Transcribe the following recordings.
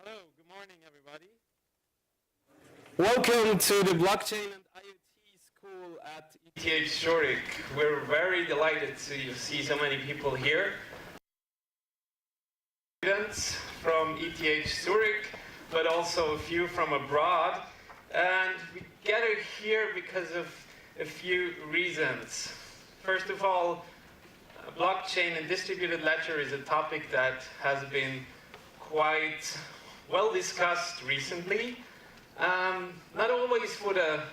Hello, good morning, everybody. Welcome to the Blockchain and IoT School at ETH Zurich. We're very delighted to see so many people here. Students from ETH Zurich, but also a few from abroad. And we gather here because of a few reasons. First of all, blockchain and distributed ledger is a topic that has been quite well discussed recently. Not always for the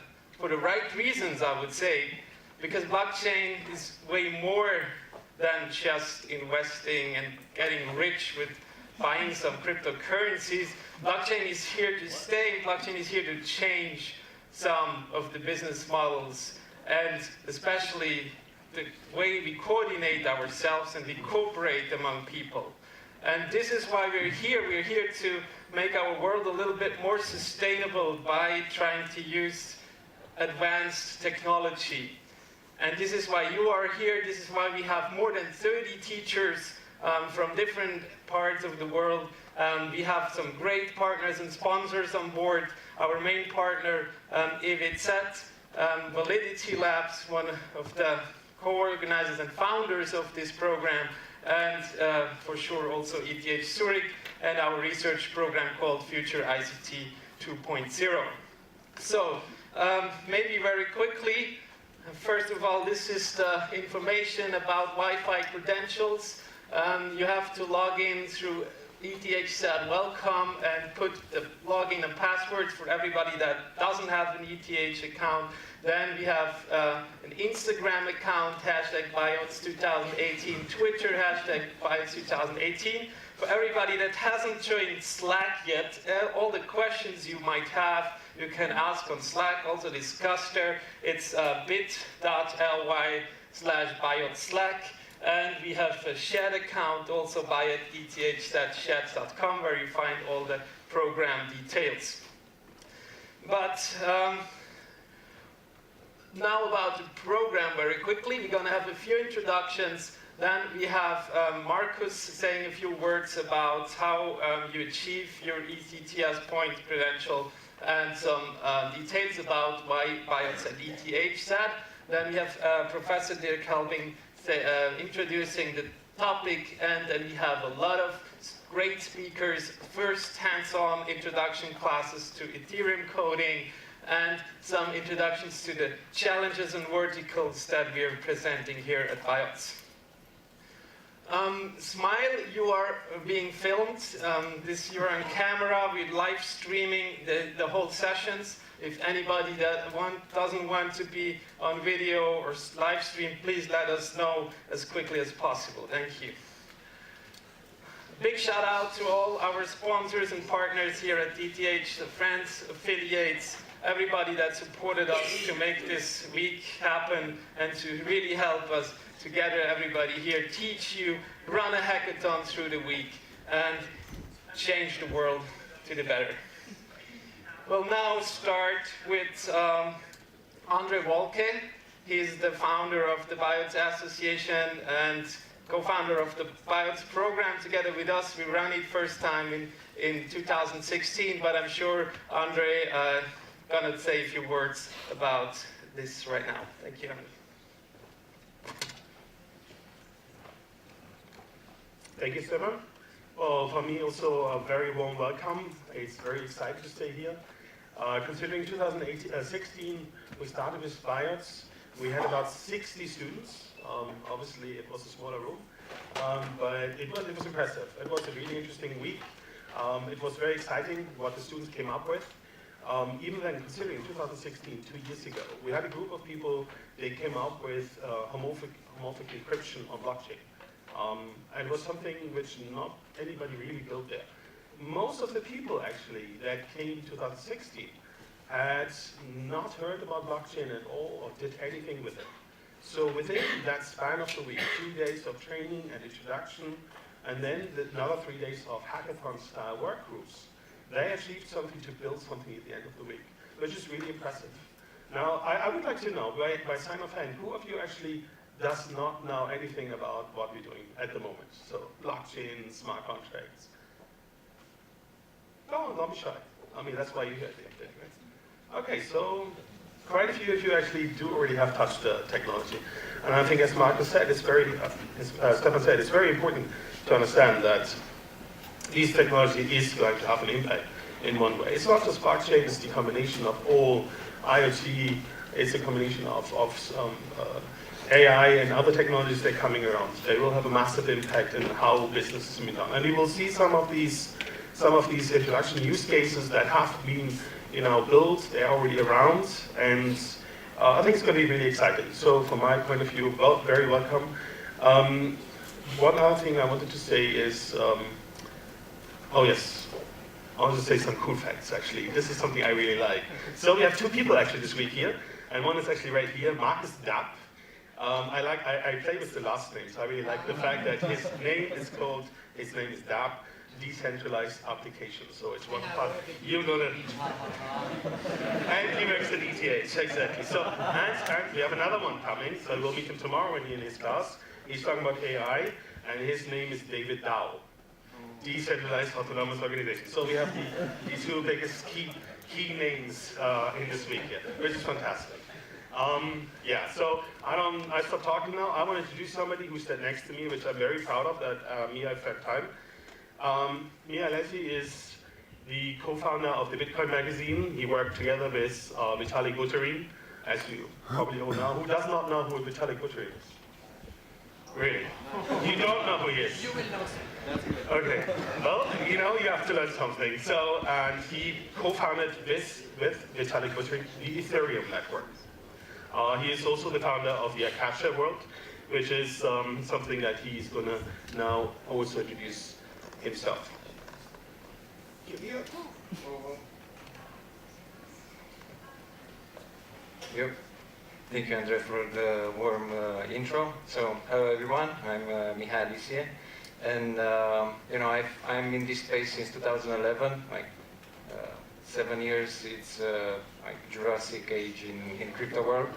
right reasons, I would say, because blockchain is way more than just investing and getting rich with buying some cryptocurrencies. Blockchain is here to stay. Blockchain is here to change some of the business models, and especially the way we coordinate ourselves and we cooperate among people. And this is why we're here. We're here to make our world a little bit more sustainable by trying to use advanced technology. And this is why you are here. This is why we have more than 30 teachers from different parts of the world. We have some great partners and sponsors on board. Our main partner, BIOTS, Validity Labs, one of the co-organizers and founders of this program, and for sure also ETH Zurich, and our research program called Future ICT 2.0. So, maybe very quickly, first of all, this is the information about Wi-Fi credentials. You have to log in through ETH welcome and put the login and passwords for everybody that doesn't have an ETH account. Then we have an Instagram account, hashtag BIOTS 2018, Twitter, hashtag BIOTS 2018. For everybody that hasn't joined Slack yet, all the questions you might have, you can ask on Slack, also discuss there. It's bit.ly/BIOTS Slack. And we have a shared account also via eth.sheds.com, where you find all the program details. But now about the program very quickly. We're going to have a few introductions. Then we have Marcus saying a few words about how you achieve your ECTS point credential and some details about why BIOTS and ETH said. Then we have Professor Dirk Helbing introducing the topic, and then we have a lot of great speakers, first hands-on introduction classes to Ethereum coding, and some introductions to the challenges and verticals that we are presenting here at BIOTS. Smile, you are being filmed. You're on camera. We're live streaming the whole sessions. If anybody that doesn't want to be on video or live stream, please let us know as quickly as possible. Thank you. Big shout out to all our sponsors and partners here at ETH, the friends, affiliates, everybody that supported us to make this week happen and to really help us to gather everybody here, teach you, run a hackathon through the week, and change the world to the better. We'll now start with Andre Wolke. He's the founder of the BIOTS Association and co-founder of the BIOTS program together with us. We ran it first time in 2016, but I'm sure Andre gonna say a few words about this right now. Thank you. Thank you, Stefan. Well, for me also a very warm welcome. It's very exciting to stay here. Considering 2016, we started with BIOTS. We had about 60 students. Obviously, it was a smaller room, but it was impressive. It was a really interesting week. It was very exciting what the students came up with. Even then, considering 2016, 2 years ago, we had a group of people, they came up with homomorphic encryption on blockchain. And it was something which not anybody really built there. Most of the people actually that came in 2016 had not heard about blockchain at all or did anything with it. So within that span of the week, 2 days of training and introduction, and then another 3 days of hackathon-style work groups, they achieved something to build something at the end of the week, which is really impressive. Now, I would like to know, by sign of hand, who of you actually does not know anything about what we're doing at the moment? So blockchain, smart contracts. don't be shy. I mean, that's why you're here. Right? Okay, so quite a few of you actually do already have touched the technology. And I think as Marcus said, it's very, Stefan said, it's very important to understand that this technology is going to have an impact in one way. It's not just blockchain, it's the combination of all IoT, it's a combination of AI and other technologies that are coming around. They will have a massive impact in how business is being done. And we will see some of these introduction use cases that have been built, they're already around, and I think it's going to be really exciting. So from my point of view, very welcome. One other thing I wanted to say is, oh yes, I want to say some cool facts actually. This is something I really like. So we have two people actually this week here, and one is actually right here, Marcus Dapp. I play with the last name, so I really like the fact that his name is Dapp, Decentralized Application. So it's one part, you know that. And he works at ETH, exactly. So, and we have another one coming, so we'll meet him tomorrow when he's in his class. He's talking about AI, and his name is David Dow. Decentralized Autonomous Organization. So we have the two biggest key names in this week here, which is fantastic. Yeah, so I stop talking now. I want to introduce somebody who sat next to me, which I'm very proud of, that Mia found time. Mia Alessi is the co-founder of the Bitcoin magazine. He worked together with Vitalik Buterin, as you probably all know. Who does not know who Vitalik Buterin is? Really? You don't know who he is? You will know soon. Okay. Well, you have to learn something. So, and he co-founded with Vitalik Buterin the Ethereum network. He is also the founder of the Akasha world, which is something that he's going to now also introduce himself. Yep. Thank you, Andre, for the warm intro. So, hello everyone. I'm Mihai Alicie, and I'm in this space since 2011. 7 years. It's like Jurassic Age in crypto world.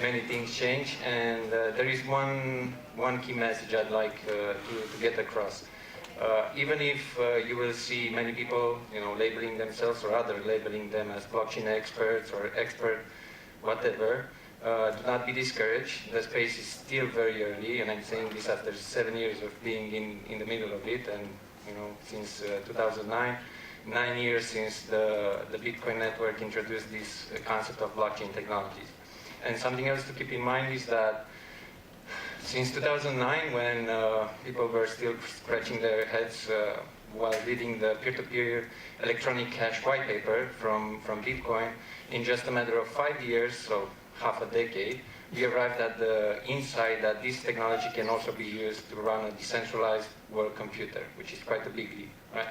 Many things change, and there is one key message I'd like to get across. Even if you will see many people, labeling themselves or other labeling them as blockchain experts or expert, whatever. Do not be discouraged. The space is still very early, and I'm saying this after 7 years of being in the middle of it, and since 2009, 9 years since the Bitcoin network introduced this concept of blockchain technologies. And something else to keep in mind is that since 2009, when people were still scratching their heads while reading the peer-to-peer electronic cash white paper from Bitcoin, in just a matter of 5 years, so half a decade, we arrived at the insight that this technology can also be used to run a decentralized world computer, which is quite a big leap, right?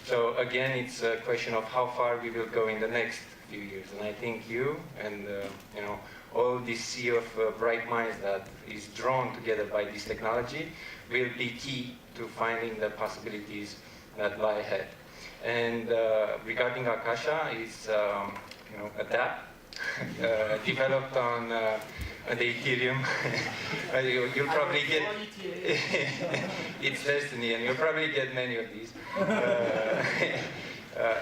So again, it's a question of how far we will go in the next few years. And I think you and all this sea of bright minds that is drawn together by this technology will be key to finding the possibilities that lie ahead. And regarding Akasha, it's a DApp developed on the Ethereum. You'll probably get it's destiny, and you'll probably get many of these.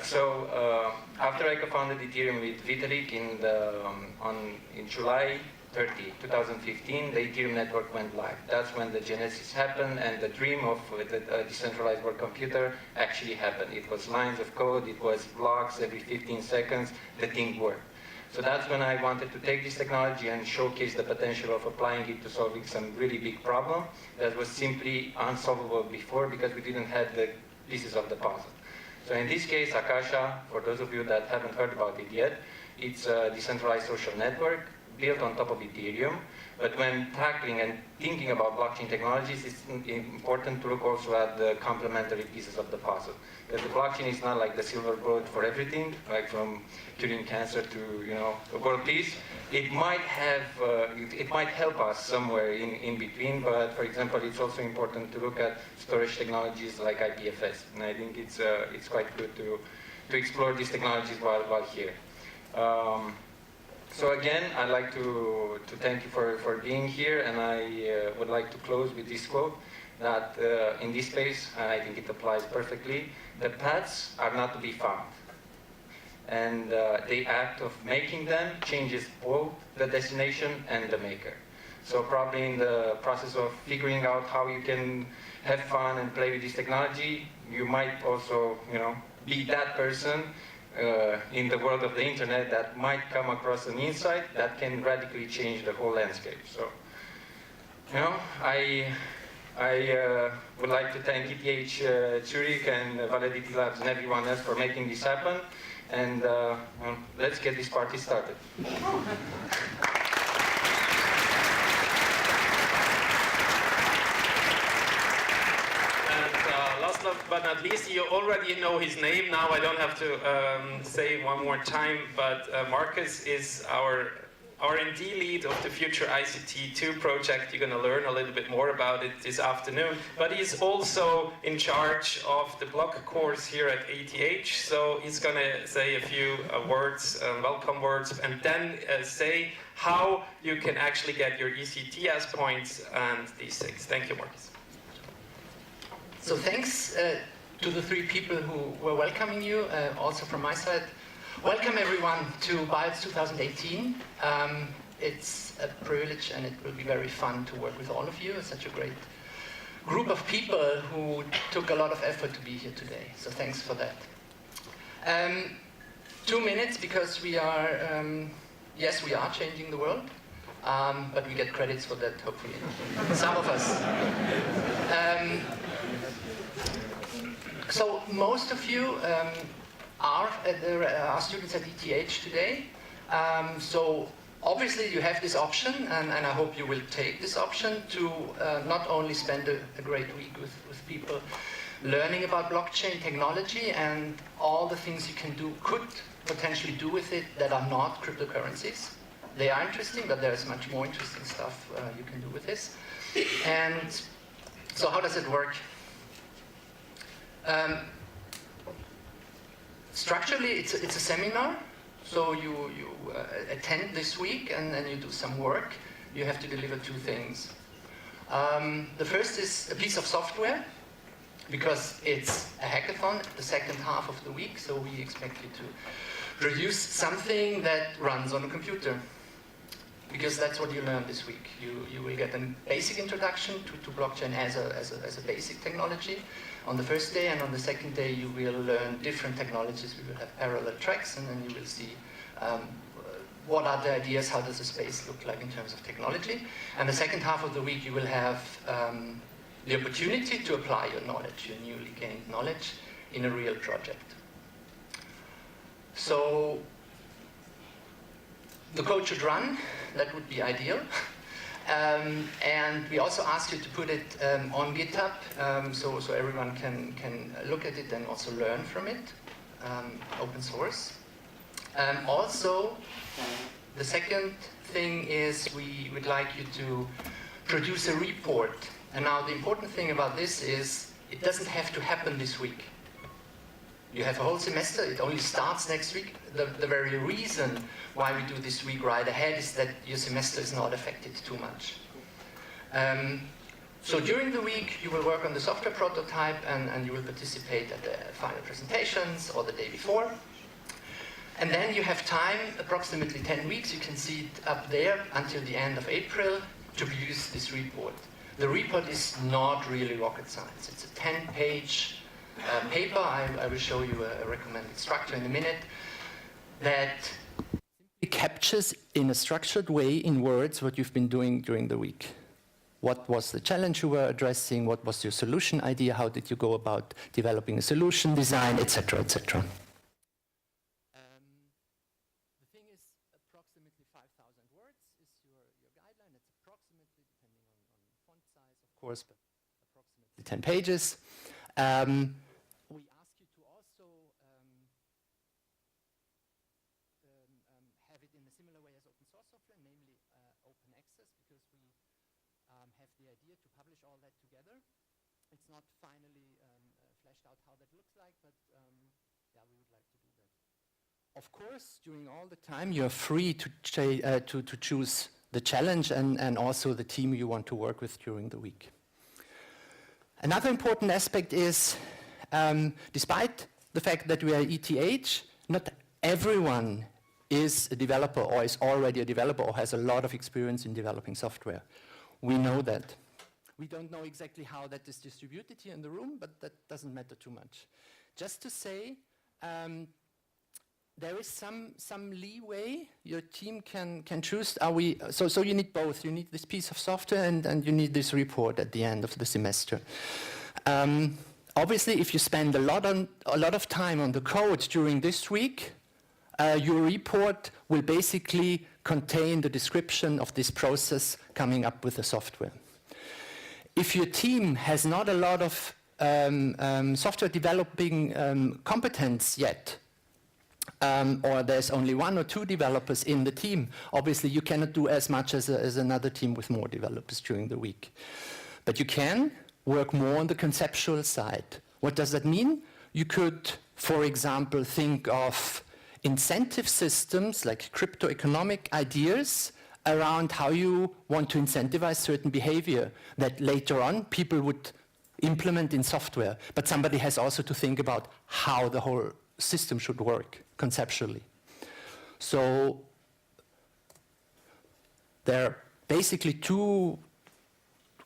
So after I co-founded Ethereum with Vitalik in July 30, 2015, the Ethereum network went live. That's when the genesis happened, and the dream of the decentralized world computer actually happened. It was lines of code, it was blocks every 15 seconds, the thing worked. So that's when I wanted to take this technology and showcase the potential of applying it to solving some really big problem that was simply unsolvable before because we didn't have the pieces of the puzzle. So in this case, Akasha, for those of you that haven't heard about it yet, it's a decentralized social network built on top of Ethereum. But when tackling and thinking about blockchain technologies, it's important to look also at the complementary pieces of the puzzle. Because the blockchain is not like the silver bullet for everything, like from curing cancer to world peace. It might have, it might help us somewhere in between. But for example, it's also important to look at storage technologies like IPFS, and I think it's quite good to explore these technologies while here. So again, I'd like to thank you for being here, and I would like to close with this quote. that in this space, and I think it applies perfectly, the paths are not to be found. And the act of making them changes both the destination and the maker. So probably in the process of figuring out how you can have fun and play with this technology, you might also, be that person in the world of the internet that might come across an insight that can radically change the whole landscape. So, I would like to thank ETH Zurich and Validity Labs and everyone else for making this happen. And let's get this party started. Last but not least, you already know his name now. I don't have to say one more time, but Marcus is our R&D lead of the Future ICT 2 project. You're going to learn a little bit more about it this afternoon. But he's also in charge of the block course here at ETH. So he's going to say a few words, welcome words, and then say how you can actually get your ECTS points and these things. Thank you, Marcus. So thanks to the three people who were welcoming you, also from my side. Welcome everyone to BIOTS 2018. It's a privilege and it will be very fun to work with all of you. It's such a great group of people who took a lot of effort to be here today. So thanks for that. 2 minutes because we are, yes, we are changing the world, but we get credits for that, hopefully. Some of us. So most of you are students at ETH today. So obviously you have this option, and I hope you will take this option to not only spend a great week with people learning about blockchain technology and all the things you could potentially do with it that are not cryptocurrencies. They are interesting, but there is much more interesting stuff you can do with this. And so how does it work? Structurally, it's a seminar, so you attend this week and then you do some work. You have to deliver 2 things. The first is a piece of software, because it's a hackathon the second half of the week, so we expect you to produce something that runs on a computer, because that's what you learn this week. You will get a basic introduction to blockchain as a basic technology on the first day, and on the second day you will learn different technologies. We will have parallel tracks, and then you will see what are the ideas, how does the space look like in terms of technology. And the second half of the week you will have the opportunity to apply your knowledge, your newly gained knowledge, in a real project. So the code should run, that would be ideal. And we also asked you to put it on GitHub, so everyone can look at it and also learn from it, open source. Also, the second thing is we would like you to produce a report. And now the important thing about this is it doesn't have to happen this week. You have a whole semester, it only starts next week. The very reason why we do this week right ahead is that your semester is not affected too much. So during the week you will work on the software prototype and you will participate at the final presentations or the day before. And then you have time, approximately 10 weeks, you can see it up there, until the end of April, to produce this report. The report is not really rocket science. It's a 10-page paper. I will show you a recommended structure in a minute that simply captures in a structured way in words what you've been doing during the week. What was the challenge you were addressing? What was your solution idea? How did you go about developing a solution design, etc., etc. The thing is, approximately 5,000 words is your guideline. It's approximately, depending on font size, of course, but approximately 10 pages. We ask you to also have it in a similar way as open source software, namely open access, because we have the idea to publish all that together. It's not finally fleshed out how that looks like, but yeah, we would like to do that. Of course, during all the time, you're free to choose the challenge and also the team you want to work with during the week. Another important aspect is, despite the fact that we are ETH, not everyone is a developer or is already a developer or has a lot of experience in developing software. We know that. We don't know exactly how that is distributed here in the room, but that doesn't matter too much. Just to say, there is some leeway your team can choose. So you need both. You need this piece of software and you need this report at the end of the semester. Obviously, if you spend a lot of time on the code during this week, your report will basically contain the description of this process coming up with the software. If your team has not a lot of software developing competence yet, or there's only 1 or 2 developers in the team, obviously you cannot do as much as another team with more developers during the week. But you can work more on the conceptual side. What does that mean? You could, for example, think of incentive systems like crypto-economic ideas around how you want to incentivize certain behavior that later on people would implement in software. But somebody has also to think about how the whole system should work conceptually. So there are basically 2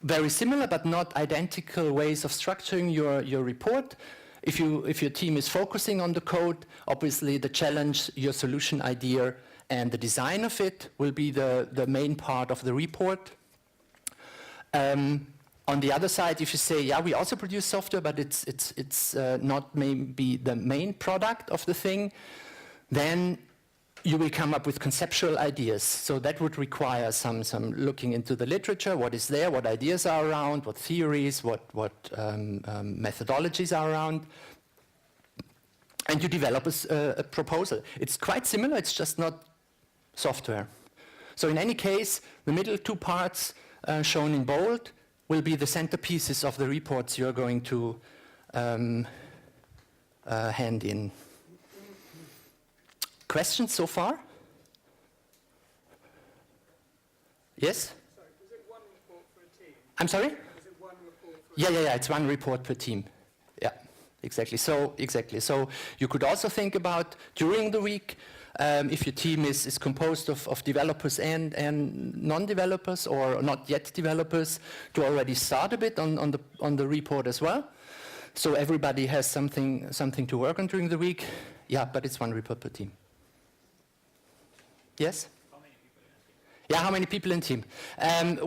very similar but not identical ways of structuring your report. If your team is focusing on the code, obviously the challenge, your solution idea, and the design of it will be the main part of the report. On the other side, if you say, yeah, we also produce software, but it's not maybe the main product of the thing, then you will come up with conceptual ideas. So that would require some looking into the literature, what is there, what ideas are around, what theories, what methodologies are around. And you develop a proposal. It's quite similar, it's just not software. So in any case, the middle 2 parts shown in bold will be the centerpieces of the reports you're going to hand in. Questions so far? Yes? Sorry, is it 1 report for a team? I'm sorry? Is it 1 report for Yeah, it's 1 report per team. Yeah, exactly. So you could also think about during the week, if your team is composed of developers and non-developers or not yet developers, to already start a bit on the report as well. So everybody has something to work on during the week. Yeah, but it's 1 report per team. Yes? How many people in a team? Yeah, how many people in a team?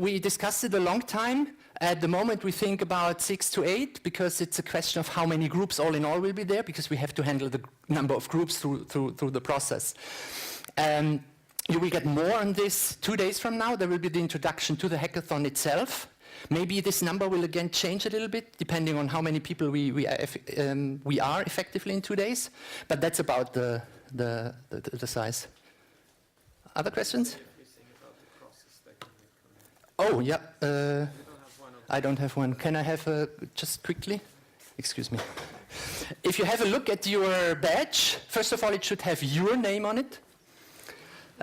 We discussed it a long time. At the moment we think about 6 to 8 because it's a question of how many groups all in all will be there because we have to handle the number of groups through the process. You will get more on this 2 days from now. There will be the introduction to the hackathon itself. Maybe this number will again change a little bit depending on how many people we are effectively in 2 days. But that's about the size. Other questions? Oh, yeah. I don't have one. Can I have just quickly? Excuse me. If you have a look at your badge, first of all, it should have your name on it.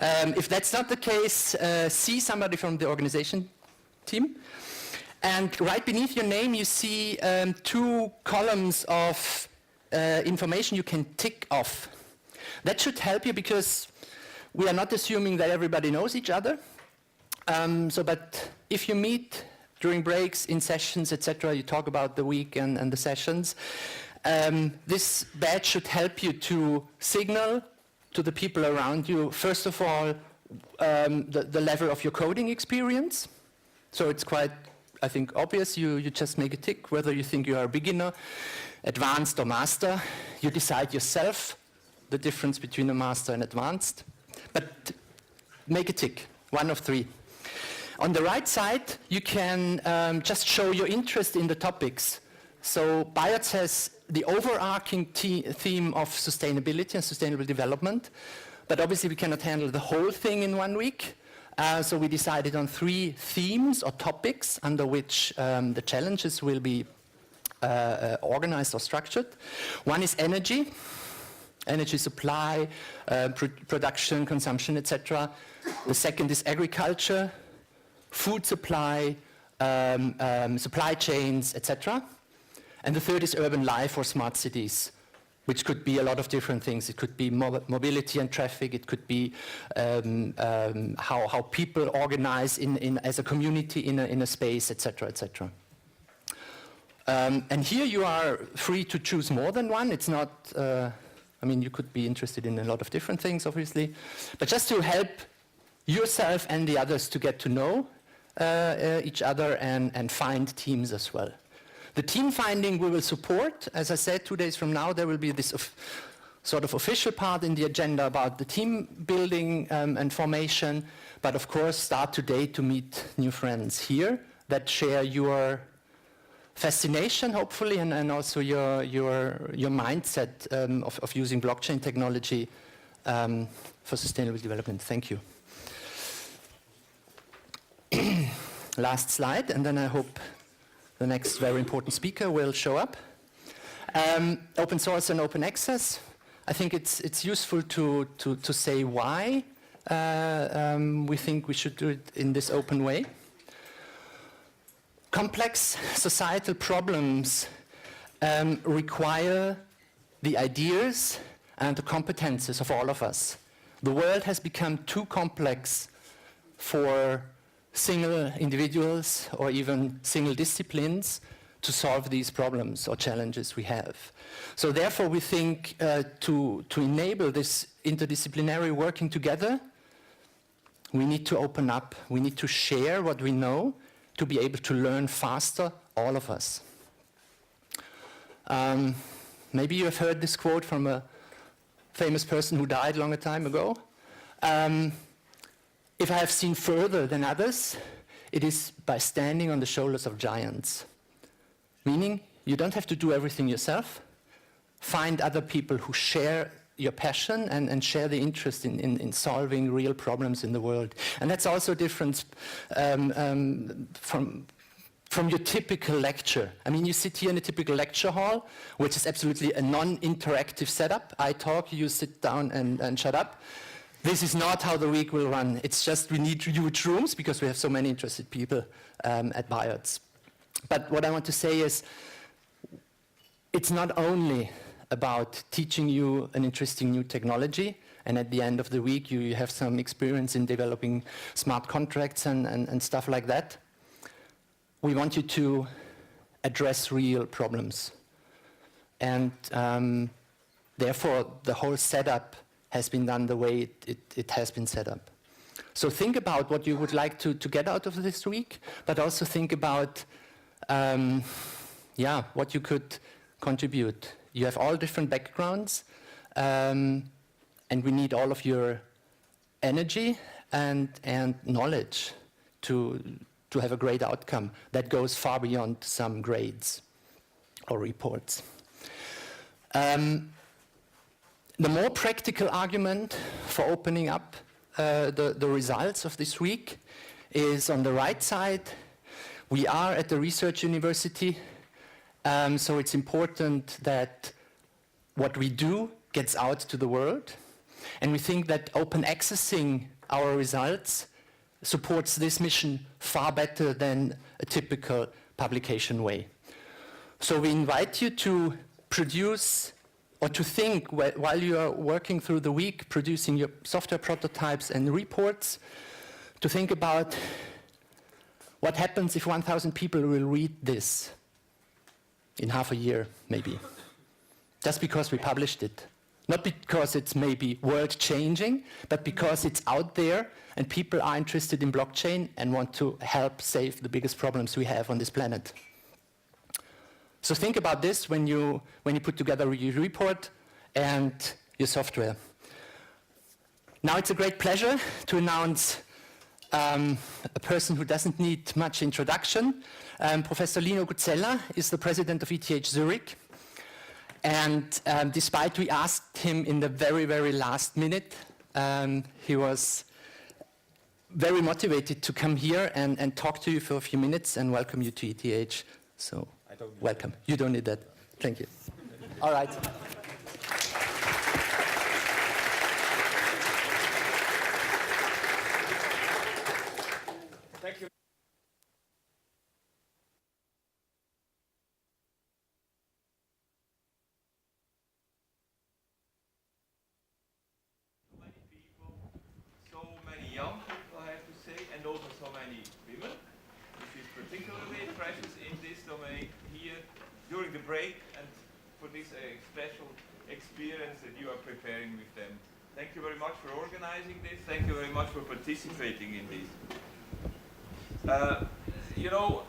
If that's not the case, see somebody from the organization team. And right beneath your name, you see 2 columns of information you can tick off. That should help you because we are not assuming that everybody knows each other. But if you meet during breaks, in sessions, etc., you talk about the week and the sessions, this badge should help you to signal to the people around you, first of all, the level of your coding experience. So it's quite, I think, obvious. You just make a tick whether you think you are a beginner, advanced, or master. You decide yourself the difference between a master and advanced. But make a tick, 1 of 3. On the right side, you can just show your interest in the topics. So BIOTS has the overarching theme of sustainability and sustainable development, but obviously we cannot handle the whole thing in 1 week. So we decided on 3 themes or topics under which the challenges will be organized or structured. One is energy supply, production, consumption, etc. The second is agriculture, food supply, supply chains, etc. And the third is urban life or smart cities, which could be a lot of different things. It could be mobility and traffic. It could be how people organize as a community in a space, etc., etc. And here you are free to choose more than one. It's not, I mean, you could be interested in a lot of different things, obviously. But just to help yourself and the others to get to know each other and find teams as well. The team finding we will support. As I said, 2 days from now, there will be this sort of official part in the agenda about the team building and formation. But of course, start today to meet new friends here that share your fascination, hopefully, and also your mindset of using blockchain technology for sustainable development. Thank you. Last slide, and then I hope the next very important speaker will show up. Open source and open access. I think it's useful to say why we think we should do it in this open way. Complex societal problems require the ideas and the competences of all of us. The world has become too complex for single individuals or even single disciplines to solve these problems or challenges we have. So therefore we think to enable this interdisciplinary working together, we need to open up, we need to share what we know to be able to learn faster, all of us. Maybe you have heard this quote from a famous person who died a long time ago. If I have seen further than others, it is by standing on the shoulders of giants. Meaning, you don't have to do everything yourself. Find other people who share your passion and share the interest in solving real problems in the world. And that's also different from your typical lecture. I mean, you sit here in a typical lecture hall, which is absolutely a non-interactive setup. I talk, you sit down and shut up. This is not how the week will run. It's just we need huge rooms because we have so many interested people at BIOTS. But what I want to say is, it's not only about teaching you an interesting new technology, and at the end of the week you have some experience in developing smart contracts and stuff like that. We want you to address real problems. And therefore, the whole setup has been done the way it has been set up. So think about what you would like to get out of this week, but also think about what you could contribute. You have all different backgrounds, and we need all of your energy and knowledge to have a great outcome that goes far beyond some grades or reports. The more practical argument for opening up the results of this week is on the right side. We are at the research university, so it's important that what we do gets out to the world. And we think that open accessing our results supports this mission far better than a typical publication way. So we invite you to produce or to think while you are working through the week producing your software prototypes and reports, to think about what happens if 1,000 people will read this in half a year, maybe. Just because we published it. Not because it's maybe world-changing, but because it's out there and people are interested in blockchain and want to help save the biggest problems we have on this planet. So think about this when you put together your report and your software. Now it's a great pleasure to announce a person who doesn't need much introduction. Professor Lino Guzzella is the president of ETH Zurich. And despite we asked him in the very, very last minute, he was very motivated to come here and talk to you for a few minutes and welcome you to ETH. So welcome. You don't need that. Thank you. All right. Thank you. and also so many women, which is particularly precious in this domain here during the break and for this special experience that you are preparing with them. Thank you very much for organizing this. Thank you very much for participating in this. You know,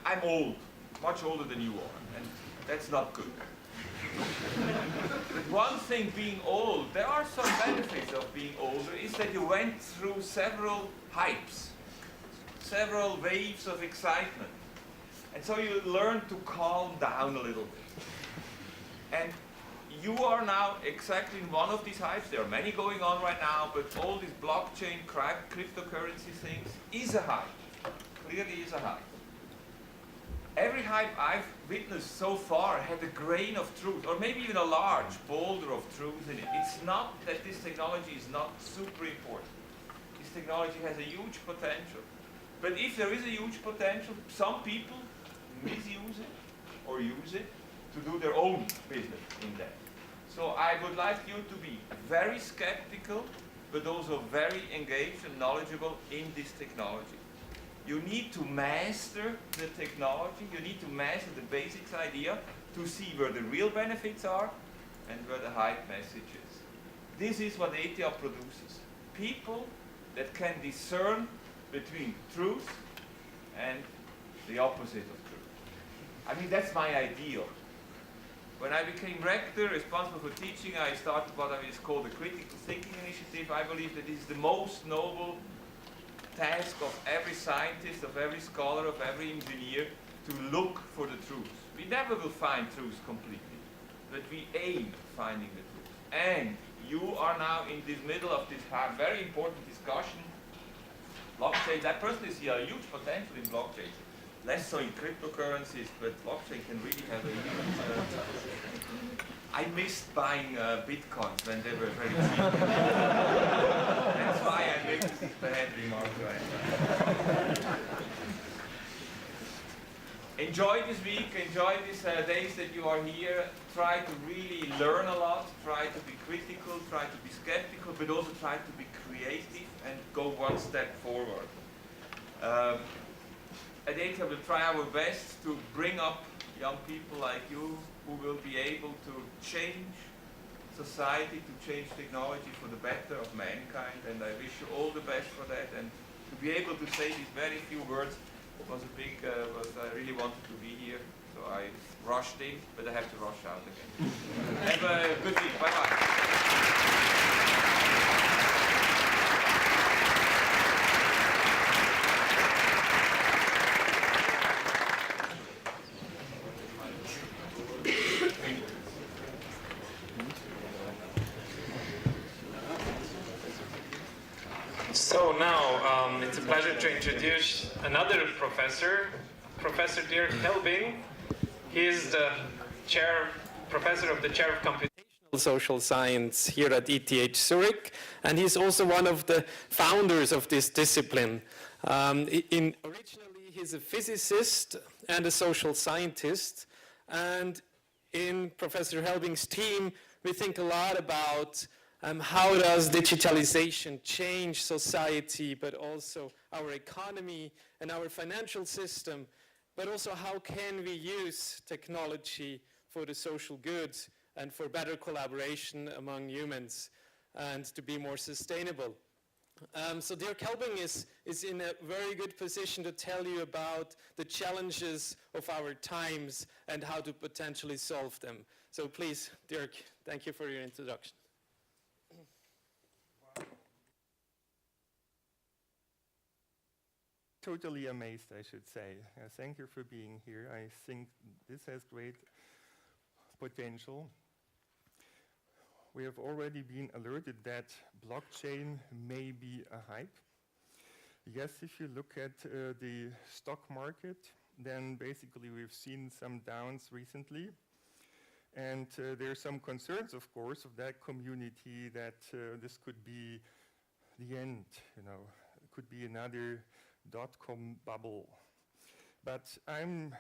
I'm old, much older than you are, and that's not good. But one thing being old, there are some benefits of being older, is that you went through several hypes, several waves of excitement. And so you learn to calm down a little bit. And you are now exactly in one of these hypes. There are many going on right now, but all these blockchain, cryptocurrency things is a hype. Clearly is a hype. Every hype I've witnessed so far had a grain of truth, or maybe even a large boulder of truth in it. It's not that this technology is not super important. This technology has a huge potential. But if there is a huge potential, some people misuse it or use it to do their own business in that. So I would like you to be very skeptical, but also very engaged and knowledgeable in this technology. You need to master the technology, you need to master the basics idea to see where the real benefits are and where the hype message is. This is what ETH produces. People that can discern between truth and the opposite of truth. I mean, that's my ideal. When I became rector, responsible for teaching, I started what is called the Critical Thinking Initiative. I believe that this is the most noble task of every scientist, of every scholar, of every engineer, to look for the truth. We never will find truth completely, but we aim at finding the truth. And you are now in the middle of this very important discussion. Blockchains, I personally see a huge potential in blockchains. Less so in cryptocurrencies, but blockchain can really have a huge I missed buying bitcoins when they were very cheap. That's why I make this bad remark right now. Enjoy this week, enjoy these days that you are here. Try to really learn a lot, try to be critical, try to be skeptical, but also try to be creative and go one step forward. At ETH we'll try our best to bring up young people like you who will be able to change society, to change technology for the better of mankind, and I wish you all the best for that. And to be able to say these very few words was a big, I really wanted to be here, so I rushed in, but I have to rush out again. Have a good week, bye-bye. So now it's a pleasure to introduce another professor, Professor Dirk Helbing. He is the professor of the chair of computational social science here at ETH Zurich, and he's also one of the founders of this discipline. Originally, he's a physicist and a social scientist, and in Professor Helbing's team, we think a lot about how does digitalization change society, but also our economy and our financial system, but also how can we use technology for the social good and for better collaboration among humans and to be more sustainable. So Dirk Helbing is in a very good position to tell you about the challenges of our times and how to potentially solve them. So please, Dirk, thank you for your introduction. Totally amazed, I should say. Thank you for being here. I think this has great potential. We have already been alerted that blockchain may be a hype. Yes, if you look at the stock market, then basically we've seen some downs recently. And there are some concerns, of course, of that community that this could be the end, you know. It could be another dot-com bubble. But I'm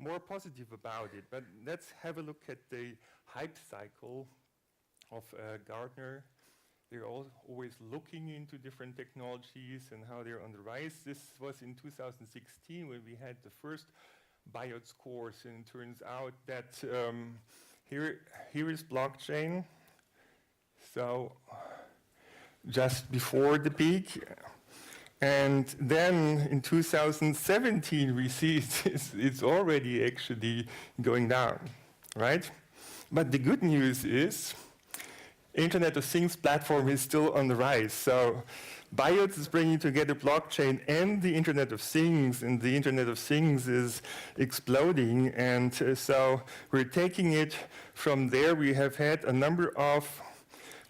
more positive about it. But let's have a look at the hype cycle of Gartner they're always looking into different technologies and how they're on the rise. This was in 2016 when we had the first BIOTS course, and it turns out that here is blockchain. So just before the peak. And then in 2017, we see it's already actually going down, right? But the good news is Internet of Things platform is still on the rise. So BIOTS is bringing together blockchain and the Internet of Things, and the Internet of Things is exploding. And so we're taking it from there. We have had a number of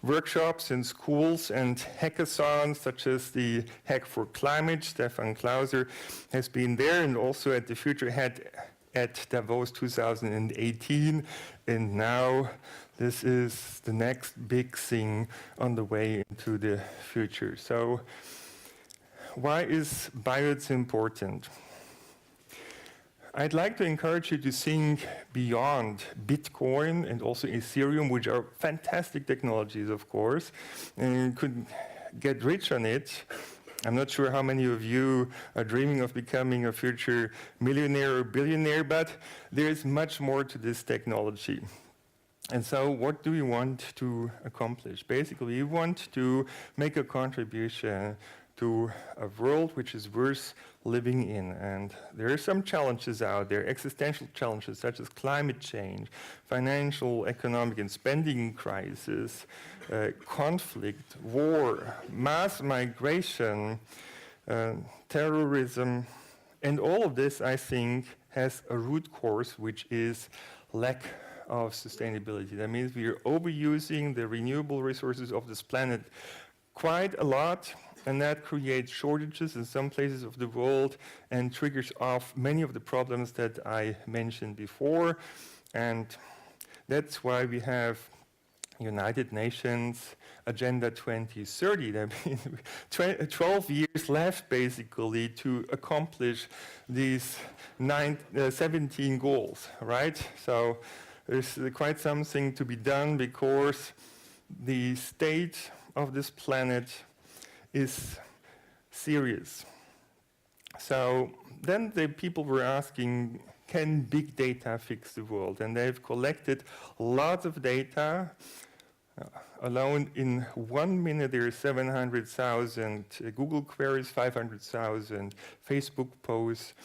workshops in schools and hackathons, such as the Hack for Climate. Stefan Klauser has been there, and also at the Future Head at Davos 2018. And now this is the next big thing on the way into the future. So why is BIOTS important? I'd like to encourage you to think beyond Bitcoin and also Ethereum, which are fantastic technologies, of course, and you could get rich on it. I'm not sure how many of you are dreaming of becoming a future millionaire or billionaire, but there's much more to this technology. And so what do we want to accomplish? Basically, we want to make a contribution to a world which is worth living in. And there are some challenges out there, existential challenges such as climate change, financial, economic, and spending crisis, conflict, war, mass migration, terrorism, and all of this, I think, has a root cause, which is lack of sustainability. That means we are overusing the renewable resources of this planet quite a lot, and that creates shortages in some places of the world and triggers off many of the problems that I mentioned before. And that's why we have United Nations Agenda 2030. That means 12 years left, basically, to accomplish these 17 goals, right? So there's quite something to be done, because the state of this planet is serious. So then the people were asking, can big data fix the world? And they've collected lots of data. Alone in 1 minute there are 700,000 Google queries, 500,000 Facebook posts.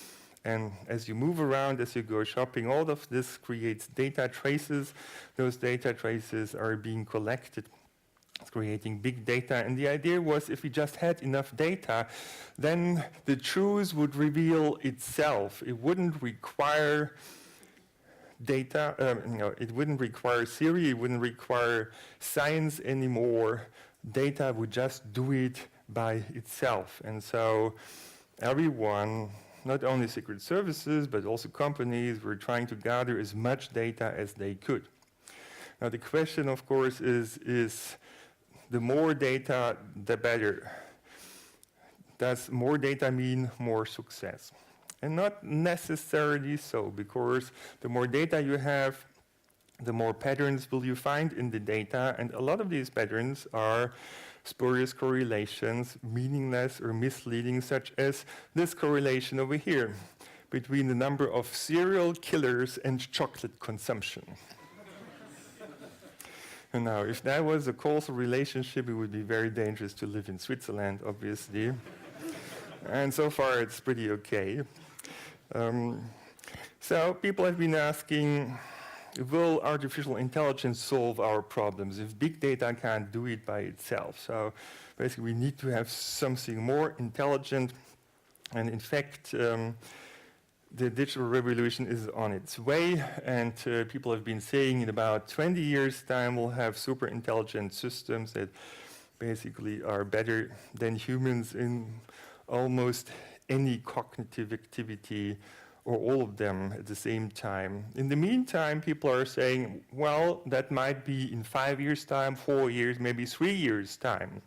And as you move around, as you go shopping, all of this creates data traces. Those data traces are being collected, creating big data. And the idea was, if we just had enough data, then the truth would reveal itself. It wouldn't require data, it wouldn't require theory, it wouldn't require science anymore. Data would just do it by itself. And so everyone, not only secret services, but also companies, were trying to gather as much data as they could. Now the question, of course, is the more data, the better. Does more data mean more success? And not necessarily so, because the more data you have, the more patterns will you find in the data, and a lot of these patterns are spurious correlations, meaningless or misleading, such as this correlation over here between the number of serial killers and chocolate consumption. And now, if that was a causal relationship, it would be very dangerous to live in Switzerland, obviously. And so far, it's pretty okay. So people have been asking, will artificial intelligence solve our problems if big data can't do it by itself? So basically, we need to have something more intelligent. And in fact, the digital revolution is on its way, and people have been saying in about 20 years' time we'll have super intelligent systems that basically are better than humans in almost any cognitive activity, or all of them at the same time. In the meantime, people are saying, well, that might be in 5 years' time, 4 years, maybe 3 years' time.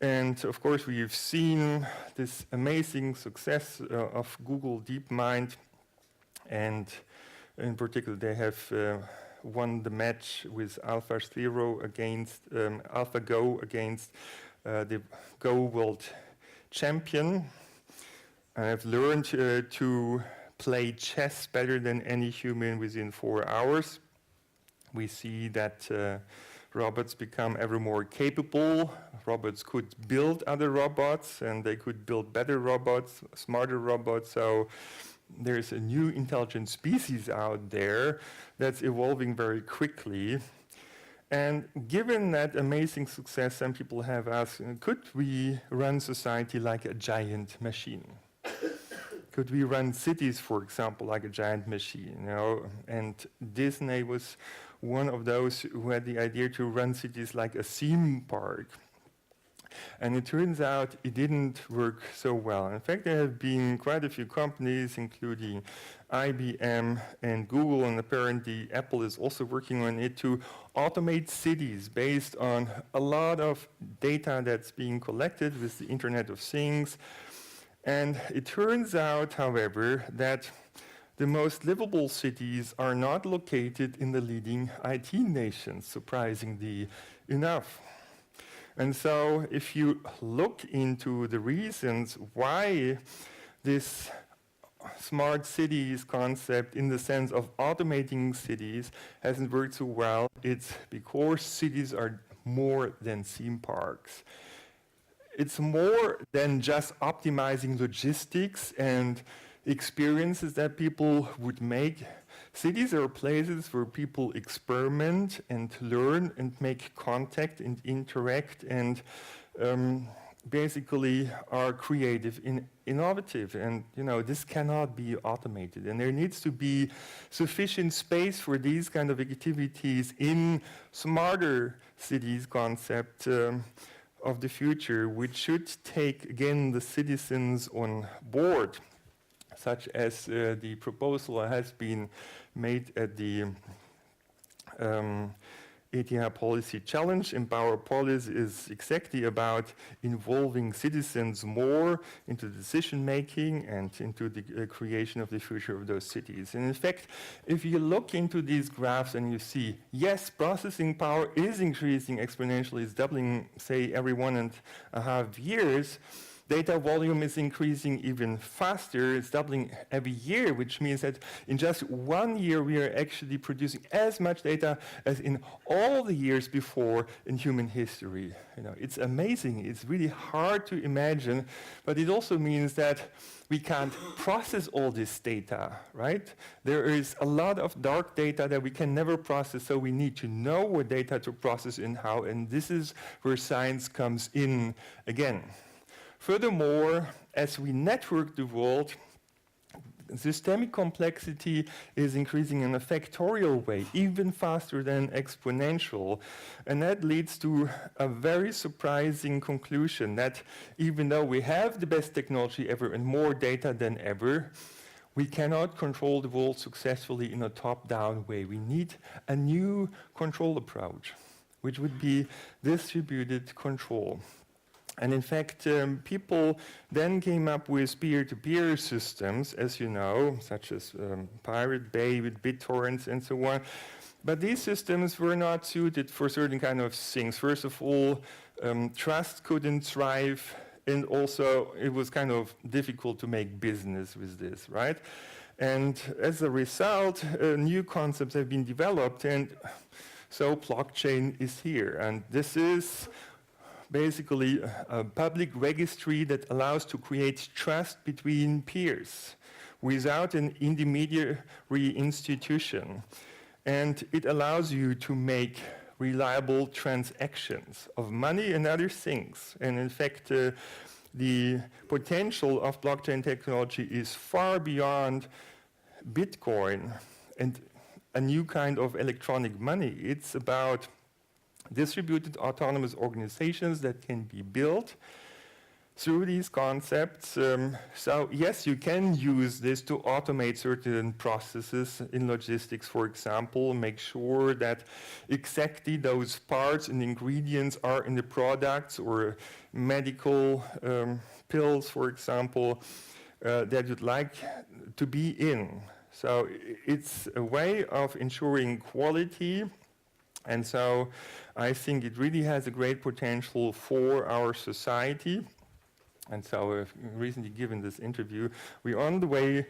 And of course, we've seen this amazing success of Google DeepMind, and in particular, they have won the match with AlphaGo against the Go World Champion. I've learned to play chess better than any human within 4 hours. We see that robots become ever more capable. Robots could build other robots, and they could build better robots, smarter robots. So there's a new intelligent species out there that's evolving very quickly. And given that amazing success, some people have asked, could we run society like a giant machine? Could we run cities, for example, like a giant machine? You know? And Disney was one of those who had the idea to run cities like a theme park. And it turns out it didn't work so well. In fact, there have been quite a few companies, including IBM and Google, and apparently Apple is also working on it, to automate cities based on a lot of data that's being collected with the Internet of Things. And it turns out, however, that the most livable cities are not located in the leading IT nations, surprisingly enough. And so if you look into the reasons why this smart cities concept in the sense of automating cities hasn't worked so well, it's because cities are more than theme parks. It's more than just optimizing logistics and experiences that people would make. Cities are places where people experiment and learn and make contact and interact and basically are creative and innovative. And this cannot be automated. And there needs to be sufficient space for these kind of activities in smarter cities concept of the future, which should take, again, the citizens on board, such as the proposal has been made at the ETH Policy Challenge. Empower Polis is exactly about involving citizens more into decision-making and into the creation of the future of those cities. And in fact, if you look into these graphs and you see, yes, processing power is increasing exponentially, it's doubling, say, every 1.5 years, data volume is increasing even faster. It's doubling every year, which means that in just 1 year, we are actually producing as much data as in all the years before in human history. It's amazing. It's really hard to imagine, but it also means that we can't process all this data, right? There is a lot of dark data that we can never process, so we need to know what data to process and how, and this is where science comes in again. Furthermore, as we network the world, systemic complexity is increasing in a factorial way, even faster than exponential. And that leads to a very surprising conclusion that even though we have the best technology ever and more data than ever, we cannot control the world successfully in a top-down way. We need a new control approach, which would be distributed control. And in fact, people then came up with peer-to-peer systems, as you know, such as Pirate Bay with BitTorrents and so on. But these systems were not suited for certain kind of things. First of all, trust couldn't thrive, and also it was kind of difficult to make business with this, right? And as a result, new concepts have been developed, and so blockchain is here. And this is basically a public registry that allows to create trust between peers without an intermediary institution. And it allows you to make reliable transactions of money and other things. And in fact, the potential of blockchain technology is far beyond Bitcoin and a new kind of electronic money. It's about distributed autonomous organizations that can be built through these concepts. So yes, you can use this to automate certain processes in logistics, for example, make sure that exactly those parts and ingredients are in the products or medical pills, for example, that you'd like to be in. So it's a way of ensuring quality, and so I think it really has a great potential for our society. And so I've recently given this interview. We're on the way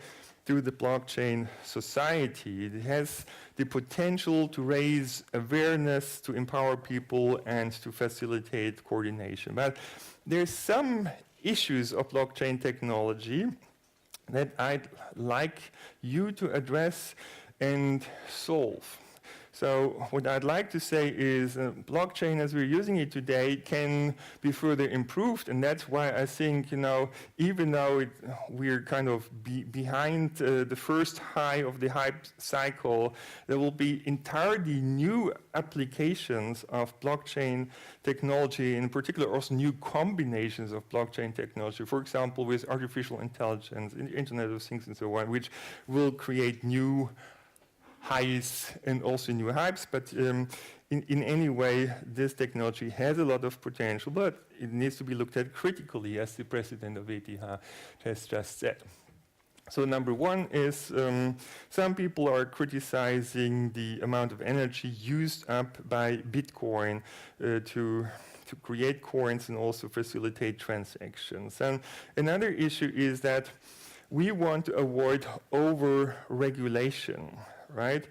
to the blockchain society. It has the potential to raise awareness, to empower people, and to facilitate coordination. But there's some issues of blockchain technology that I'd like you to address and solve. So what I'd like to say is blockchain as we're using it today can be further improved, and that's why I think, even though we're kind of behind the first high of the hype cycle, there will be entirely new applications of blockchain technology, in particular also new combinations of blockchain technology, for example, with artificial intelligence, Internet of Things and so on, which will create new highs and also new hypes, but in any way, this technology has a lot of potential, but it needs to be looked at critically, as the President of Eth has just said. So number one is some people are criticizing the amount of energy used up by Bitcoin to create coins and also facilitate transactions. And another issue is that we want to avoid over-regulation, right?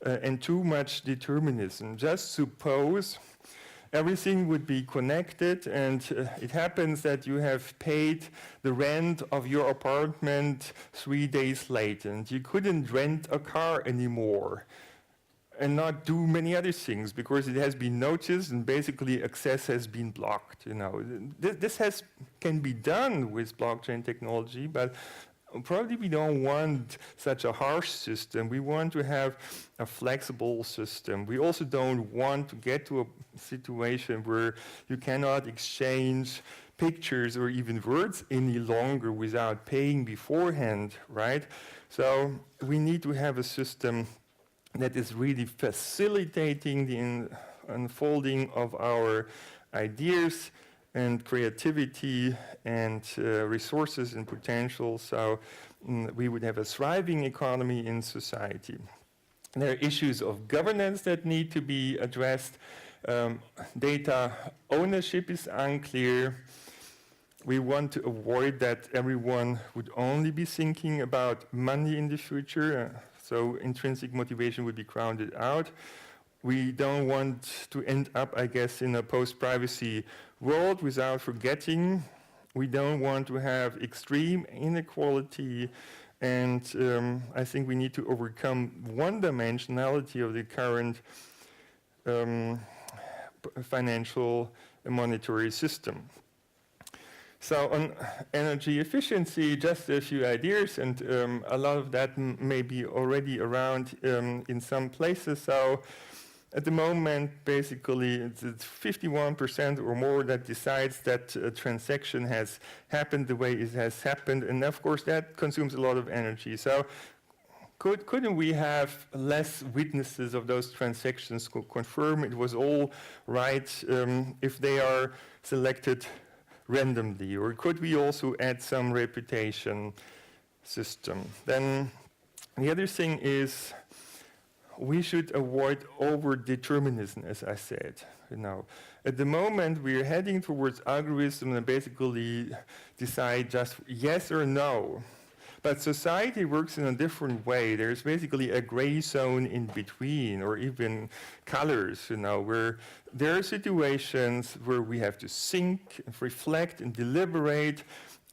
And too much determinism. Just suppose everything would be connected and it happens that you have paid the rent of your apartment 3 days late and you couldn't rent a car anymore and not do many other things because it has been noticed and basically access has been blocked. This can be done with blockchain technology, but probably we don't want such a harsh system. We want to have a flexible system. We also don't want to get to a situation where you cannot exchange pictures or even words any longer without paying beforehand, right? So we need to have a system that is really facilitating the unfolding of our ideas and creativity and resources and potential, so we would have a thriving economy in society. There are issues of governance that need to be addressed. Data ownership is unclear. We want to avoid that everyone would only be thinking about money in the future, so intrinsic motivation would be grounded out. We don't want to end up, I guess, in a post-privacy world without forgetting. We don't want to have extreme inequality, and I think we need to overcome one-dimensionality of the current financial and monetary system. So on energy efficiency, just a few ideas, and a lot of that may be already around in some places. So at the moment, basically, it's 51% or more that decides that a transaction has happened the way it has happened, and of course that consumes a lot of energy. So couldn't we have less witnesses of those transactions to confirm it was all right if they are selected randomly? Or could we also add some reputation system? Then the other thing is we should avoid over-determinism, as I said. At the moment, we're heading towards algorithms that basically decide just yes or no. But society works in a different way. There's basically a gray zone in between, or even colors, where there are situations where we have to think, reflect, and deliberate.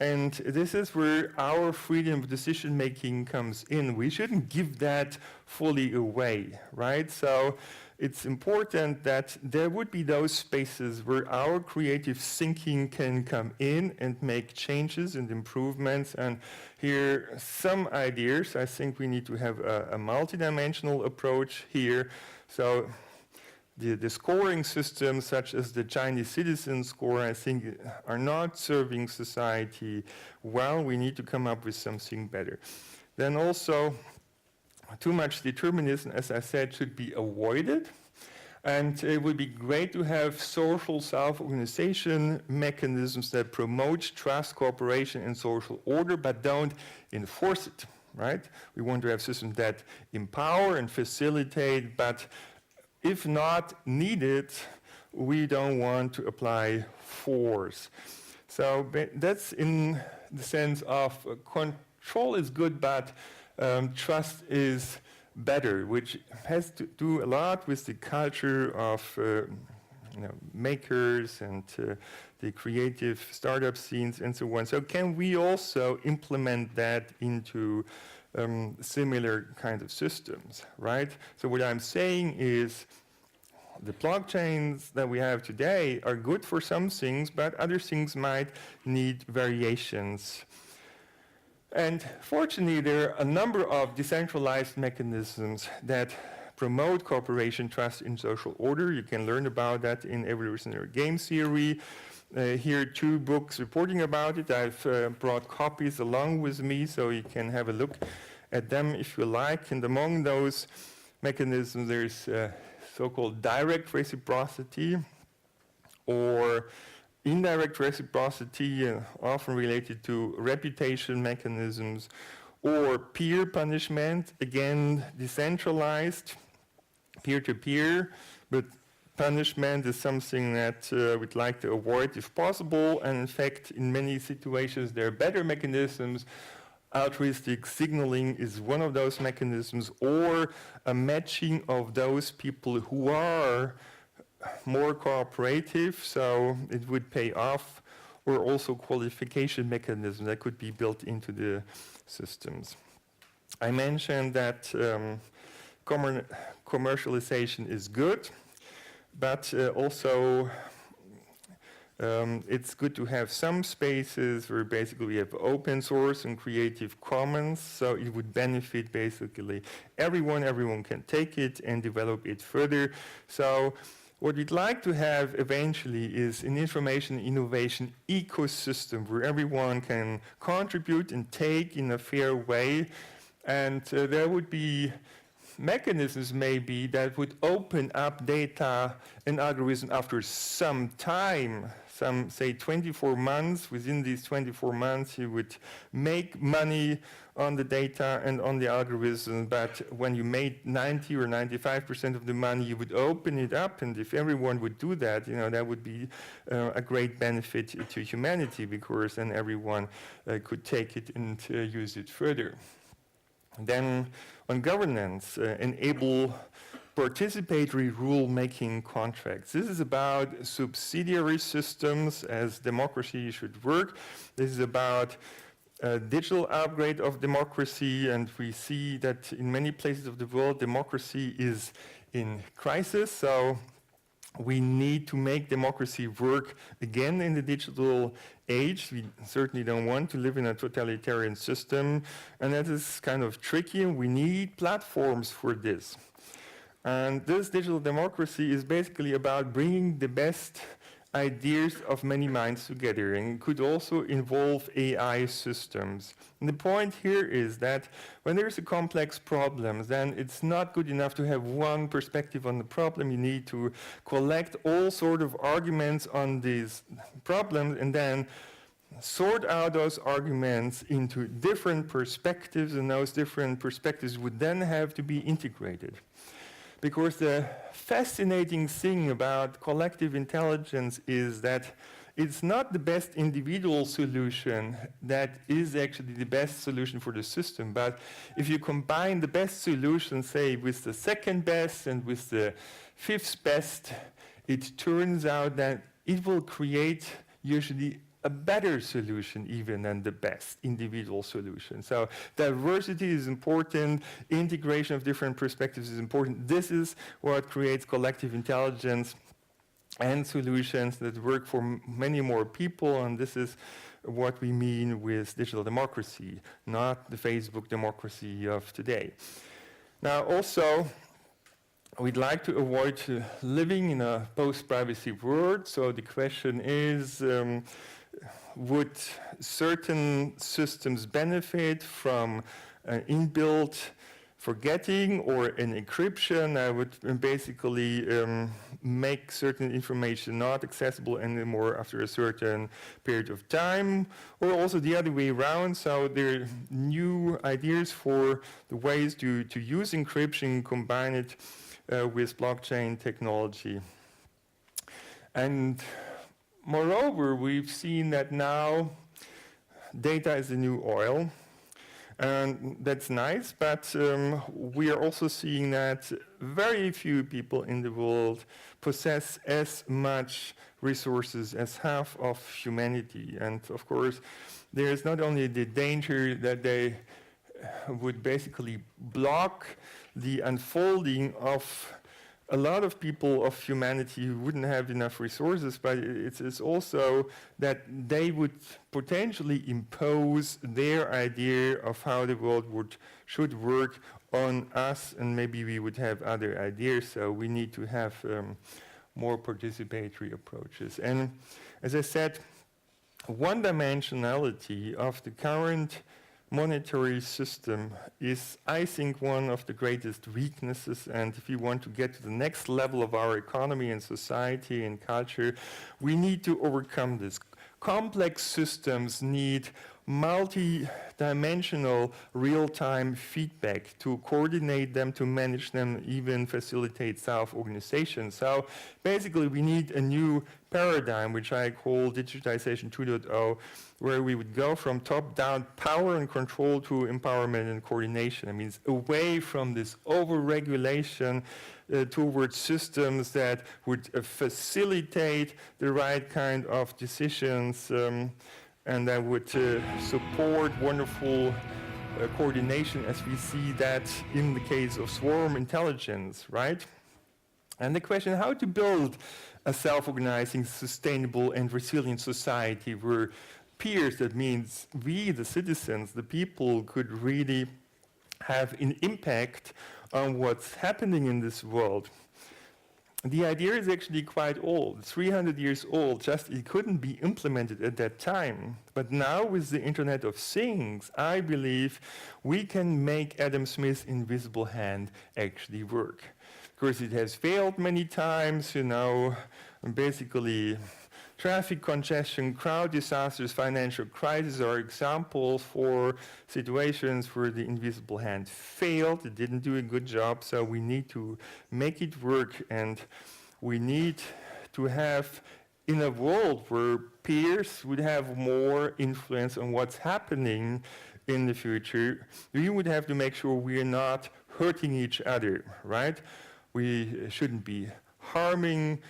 And this is where our freedom of decision-making comes in. We shouldn't give that fully away, right? So it's important that there would be those spaces where our creative thinking can come in and make changes and improvements. And here are some ideas. I think we need to have a multidimensional approach here. So the scoring systems, such as the Chinese citizen score, I think are not serving society well. We need to come up with something better. Then also, too much determinism, as I said, should be avoided. And it would be great to have social self-organization mechanisms that promote trust, cooperation, and social order, but don't enforce it. right? We want to have systems that empower and facilitate, but if not needed, we don't want to apply force. So that's in the sense of control is good, but trust is better, which has to do a lot with the culture of makers and the creative startup scenes and so on. So can we also implement that into similar kind of systems, right? So what I'm saying is the blockchains that we have today are good for some things, but other things might need variations. And fortunately, there are a number of decentralized mechanisms that promote cooperation, trust, and social order. You can learn about that in Evolutionary Game Theory. Here are 2 books reporting about it. I've brought copies along with me, so you can have a look at them if you like. And among those mechanisms, there's so-called direct reciprocity or indirect reciprocity, often related to reputation mechanisms, or peer punishment, again, decentralized, peer-to-peer, but punishment is something that we'd like to avoid if possible, and in fact, in many situations, there are better mechanisms. Altruistic signaling is one of those mechanisms, or a matching of those people who are more cooperative, so it would pay off, or also qualification mechanisms that could be built into the systems. I mentioned that commercialization is good, but also it's good to have some spaces where basically we have open source and Creative Commons, so it would benefit basically everyone can take it and develop it further. So what we'd like to have eventually is an information innovation ecosystem where everyone can contribute and take in a fair way, and there would be mechanisms maybe that would open up data and algorithm after some time, some say 24 months. Within these 24 months you would make money on the data and on the algorithm, but when you made 90 or 95% of the money, you would open it up, and if everyone would do that, that would be a great benefit to humanity, because then everyone could take it and use it further. Then on governance, enable participatory rule-making contracts. This is about subsidiary systems as democracy should work. This is about digital upgrade of democracy, and we see that in many places of the world, democracy is in crisis. So we need to make democracy work again in the digital age. We certainly don't want to live in a totalitarian system, and that is kind of tricky. We need platforms for this. And this digital democracy is basically about bringing the best ideas of many minds together, and could also involve AI systems. And the point here is that when there's a complex problem, then it's not good enough to have one perspective on the problem. You need to collect all sort of arguments on these problems and then sort out those arguments into different perspectives, and those different perspectives would then have to be integrated. Because the fascinating thing about collective intelligence is that it's not the best individual solution that is actually the best solution for the system, but if you combine the best solution, say, with the second best and with the fifth best, it turns out that it will create usually a better solution even than the best individual solution. So diversity is important, integration of different perspectives is important. This is what creates collective intelligence and solutions that work for many more people, and this is what we mean with digital democracy, not the Facebook democracy of today. Now also, we'd like to avoid living in a post-privacy world, so the question is, would certain systems benefit from inbuilt forgetting or an encryption. I would basically make certain information not accessible anymore after a certain period of time, or also the other way around. So there are new ideas for the ways to use encryption, combine it with blockchain technology. And moreover, we've seen that now data is the new oil. And that's nice, but we are also seeing that very few people in the world possess as much resources as half of humanity. And of course, there is not only the danger that they would basically block the unfolding of a lot of people of humanity who wouldn't have enough resources, but it's also that they would potentially impose their idea of how the world should work on us, and maybe we would have other ideas. So we need to have more participatory approaches. And as I said, one-dimensionality of the current monetary system is, I think, one of the greatest weaknesses, and if we want to get to the next level of our economy and society and culture, we need to overcome this. Complex systems need multi-dimensional real-time feedback to coordinate them, to manage them, even facilitate self-organization. So basically we need a new paradigm, which I call digitization 2.0, where we would go from top-down power and control to empowerment and coordination. It means away from this over-regulation towards systems that would facilitate the right kind of decisions and that would support wonderful coordination, as we see that in the case of swarm intelligence, right? And the question, how to build a self-organizing, sustainable, and resilient society where peers, that means we, the citizens, the people, could really have an impact on what's happening in this world. The idea is actually quite old, 300 years old, just it couldn't be implemented at that time. But now with the Internet of Things, I believe we can make Adam Smith's invisible hand actually work. Of course, it has failed many times, and basically traffic congestion, crowd disasters, financial crisis are examples for situations where the invisible hand failed. It didn't do a good job, so we need to make it work, and we need to have, in a world where peers would have more influence on what's happening in the future, we would have to make sure we are not hurting each other, right? We shouldn't be harming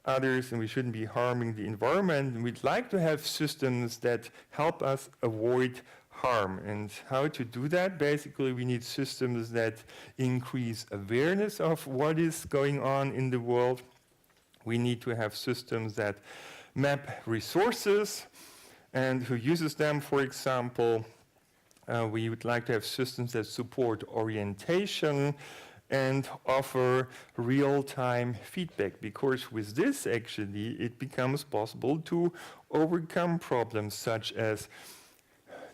others, and we shouldn't be harming the environment. And we'd like to have systems that help us avoid harm. And how to do that? Basically, we need systems that increase awareness of what is going on in the world. We need to have systems that map resources and who uses them, for example. We would like to have systems that support orientation and offer real-time feedback, because with this actually it becomes possible to overcome problems such as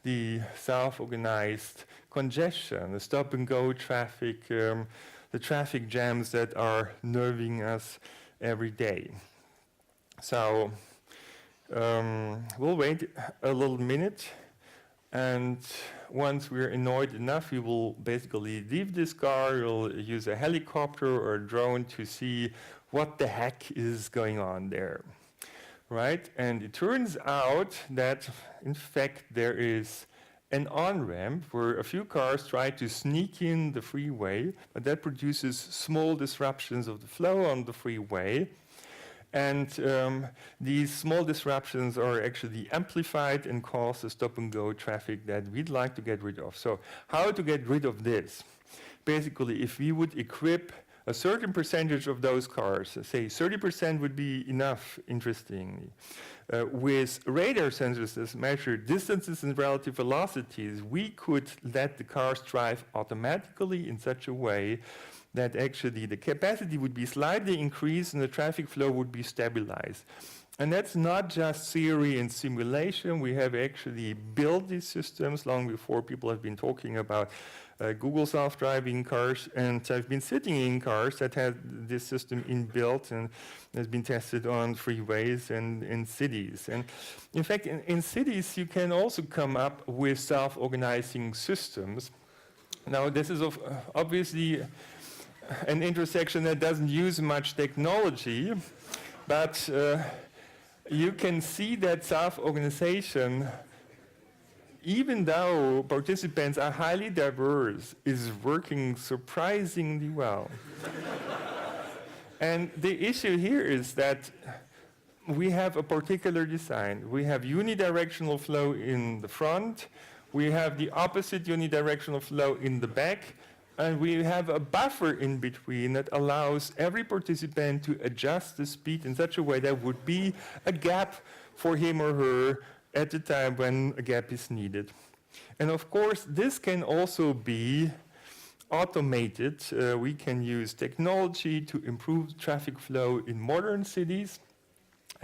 the self-organized congestion, the stop-and-go traffic, the traffic jams that are nerving us every day. So we'll wait a little minute, and once we're annoyed enough, we will basically leave this car. We'll use a helicopter or a drone to see what the heck is going on there, right? And it turns out that, in fact, there is an on-ramp where a few cars try to sneak in the freeway, but that produces small disruptions of the flow on the freeway. And these small disruptions are actually amplified and cause the stop-and-go traffic that we'd like to get rid of. So how to get rid of this? Basically, if we would equip a certain percentage of those cars, say 30% would be enough, interestingly, with radar sensors that measure distances and relative velocities, we could let the cars drive automatically in such a way that actually the capacity would be slightly increased and the traffic flow would be stabilized. And that's not just theory and simulation. We have actually built these systems long before people have been talking about Google self-driving cars, and I've been sitting in cars that had this system inbuilt and has been tested on freeways and in cities. And in fact, in cities, you can also come up with self-organizing systems. Now, this is obviously an intersection that doesn't use much technology, but you can see that self-organization, even though participants are highly diverse, is working surprisingly well. And the issue here is that we have a particular design. We have unidirectional flow in the front, we have the opposite unidirectional flow in the back, and we have a buffer in between that allows every participant to adjust the speed in such a way that would be a gap for him or her at the time when a gap is needed. And of course, this can also be automated. We can use technology to improve traffic flow in modern cities.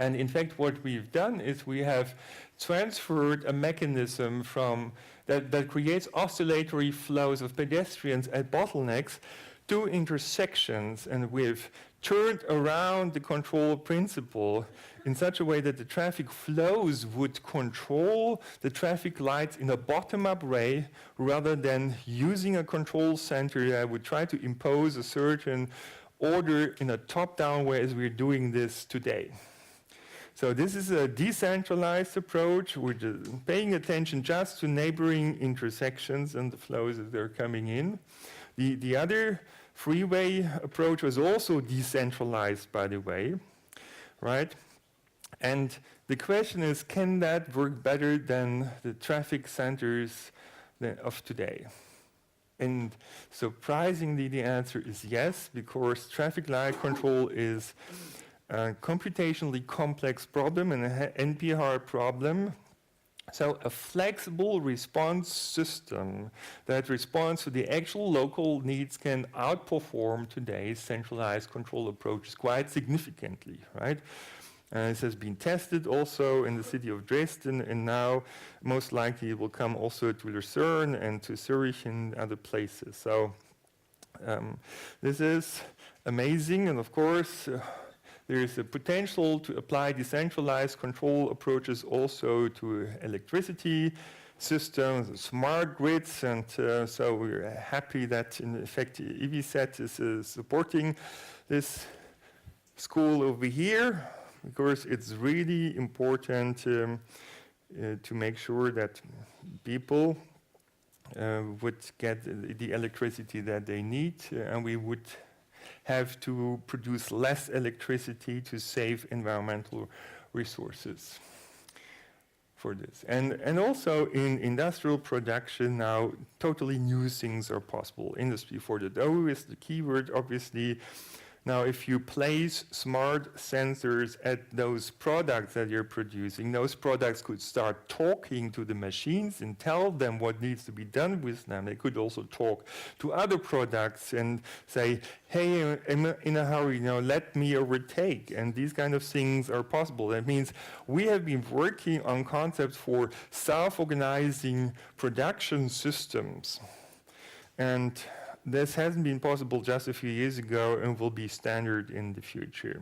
And in fact, what we've done is we have transferred a mechanism from that creates oscillatory flows of pedestrians at bottlenecks to intersections, and we've turned around the control principle in such a way that the traffic flows would control the traffic lights in a bottom-up way rather than using a control center that would try to impose a certain order in a top-down way as we're doing this today. So this is a decentralized approach. We're just paying attention just to neighboring intersections and the flows as they're coming in. The other freeway approach was also decentralized, by the way, right? And the question is, can that work better than the traffic centers of today? And surprisingly, the answer is yes, because traffic light control is a computationally complex problem and an NP-hard problem. So a flexible response system that responds to the actual local needs can outperform today's centralized control approaches quite significantly, right? This has been tested also in the city of Dresden, and now most likely it will come also to Lucerne and to Zurich and other places. So this is amazing, and of course, there is a potential to apply decentralized control approaches also to electricity systems, smart grids, and so we're happy that in effect EVSET is supporting this school over here, because it's really important to make sure that people would get the electricity that they need, and we would have to produce less electricity to save environmental resources for this. And also in industrial production now, totally new things are possible. Industry 4.0 is the keyword, obviously. Now, if you place smart sensors at those products that you're producing, those products could start talking to the machines and tell them what needs to be done with them. They could also talk to other products and say, hey, I'm in a hurry, let me overtake. And these kind of things are possible. That means we have been working on concepts for self-organizing production systems. And this hasn't been possible just a few years ago and will be standard in the future.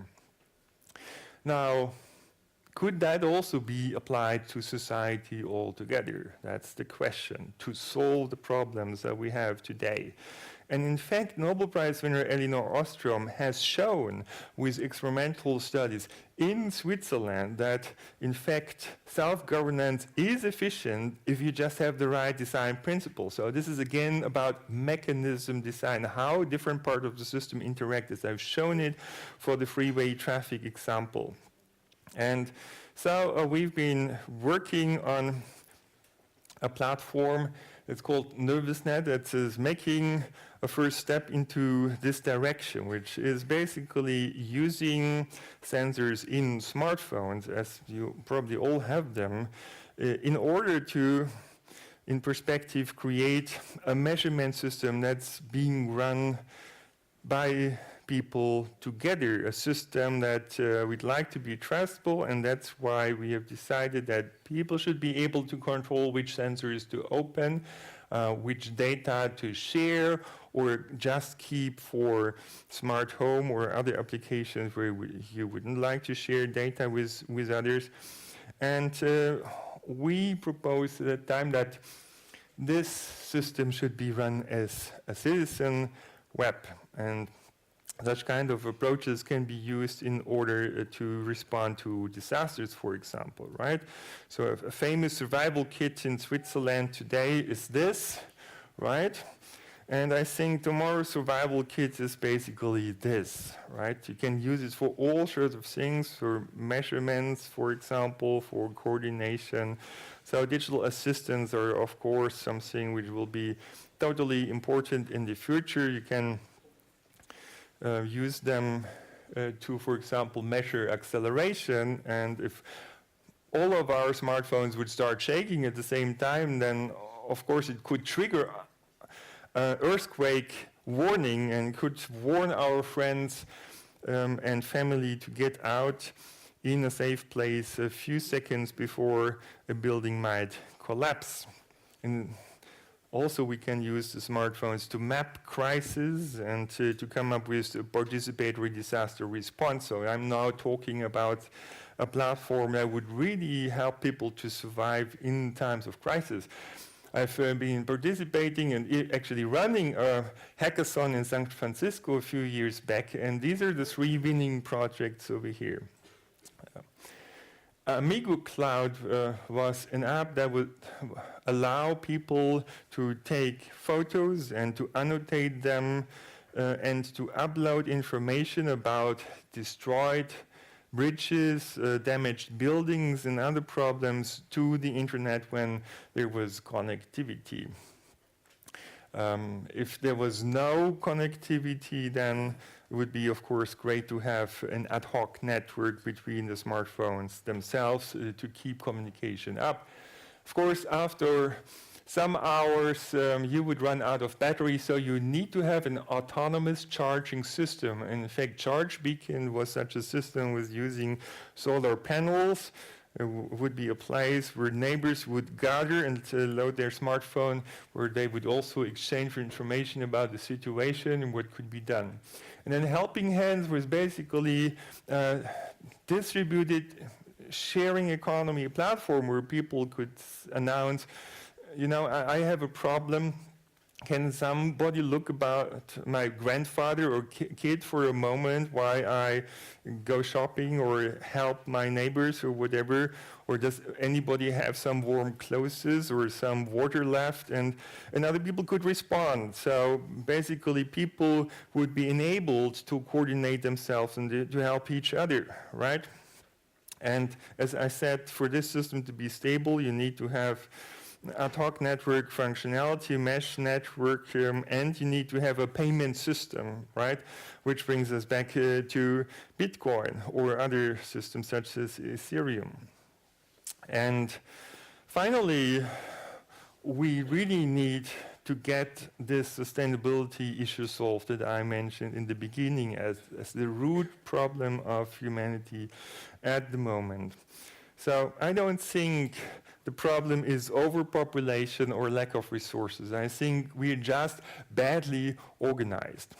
Now, could that also be applied to society altogether? That's the question, to solve the problems that we have today. And in fact, Nobel Prize winner Elinor Ostrom has shown with experimental studies in Switzerland that, in fact, self-governance is efficient if you just have the right design principles. So this is, again, about mechanism design, how different parts of the system interact, as I've shown it for the freeway traffic example. And so we've been working on a platform that's called NervousNet that is making a first step into this direction, which is basically using sensors in smartphones, as you probably all have them, in order to, in perspective, create a measurement system that's being run by people together, a system that we'd like to be trustable, and that's why we have decided that people should be able to control which sensors to open, which data to share or just keep for smart home or other applications where you wouldn't like to share data with others. And we proposed at the time that this system should be run as a citizen web, and such kind of approaches can be used in order to respond to disasters, for example, right? So a famous survival kit in Switzerland today is this, right? And I think tomorrow's survival kit is basically this, right? You can use it for all sorts of things, for measurements, for example, for coordination. So digital assistants are, of course, something which will be totally important in the future. You can use them to, for example, measure acceleration. And if all of our smartphones would start shaking at the same time, then, of course, it could trigger earthquake warning and could warn our friends and family to get out in a safe place a few seconds before a building might collapse. And also we can use the smartphones to map crises and to come up with a participatory disaster response. So I'm now talking about a platform that would really help people to survive in times of crisis. I've been participating and actually running a hackathon in San Francisco a few years back, and these are the 3 winning projects over here. Amigo Cloud was an app that would allow people to take photos and to annotate them and to upload information about destroyed bridges, damaged buildings, and other problems to the internet when there was connectivity. If there was no connectivity, then it would be, of course, great to have an ad hoc network between the smartphones themselves to keep communication up. Of course, after some hours, you would run out of battery, so you need to have an autonomous charging system. In fact, Charge Beacon was such a system with using solar panels. It would be a place where neighbors would gather and load their smartphone, where they would also exchange information about the situation and what could be done. And then Helping Hands was basically distributed sharing economy platform where people could announce, you know, I have a problem. Can somebody look about my grandfather or kid for a moment while I go shopping or help my neighbors or whatever? Or does anybody have some warm clothes or some water left? And other people could respond. So basically people would be enabled to coordinate themselves and to help each other, right? And as I said, for this system to be stable, you need to have ad hoc network functionality, mesh network, and you need to have a payment system, right? Which brings us back to Bitcoin or other systems such as Ethereum. And finally, we really need to get this sustainability issue solved that I mentioned in the beginning as the root problem of humanity at the moment. So I don't think the problem is overpopulation or lack of resources. I think we're just badly organized.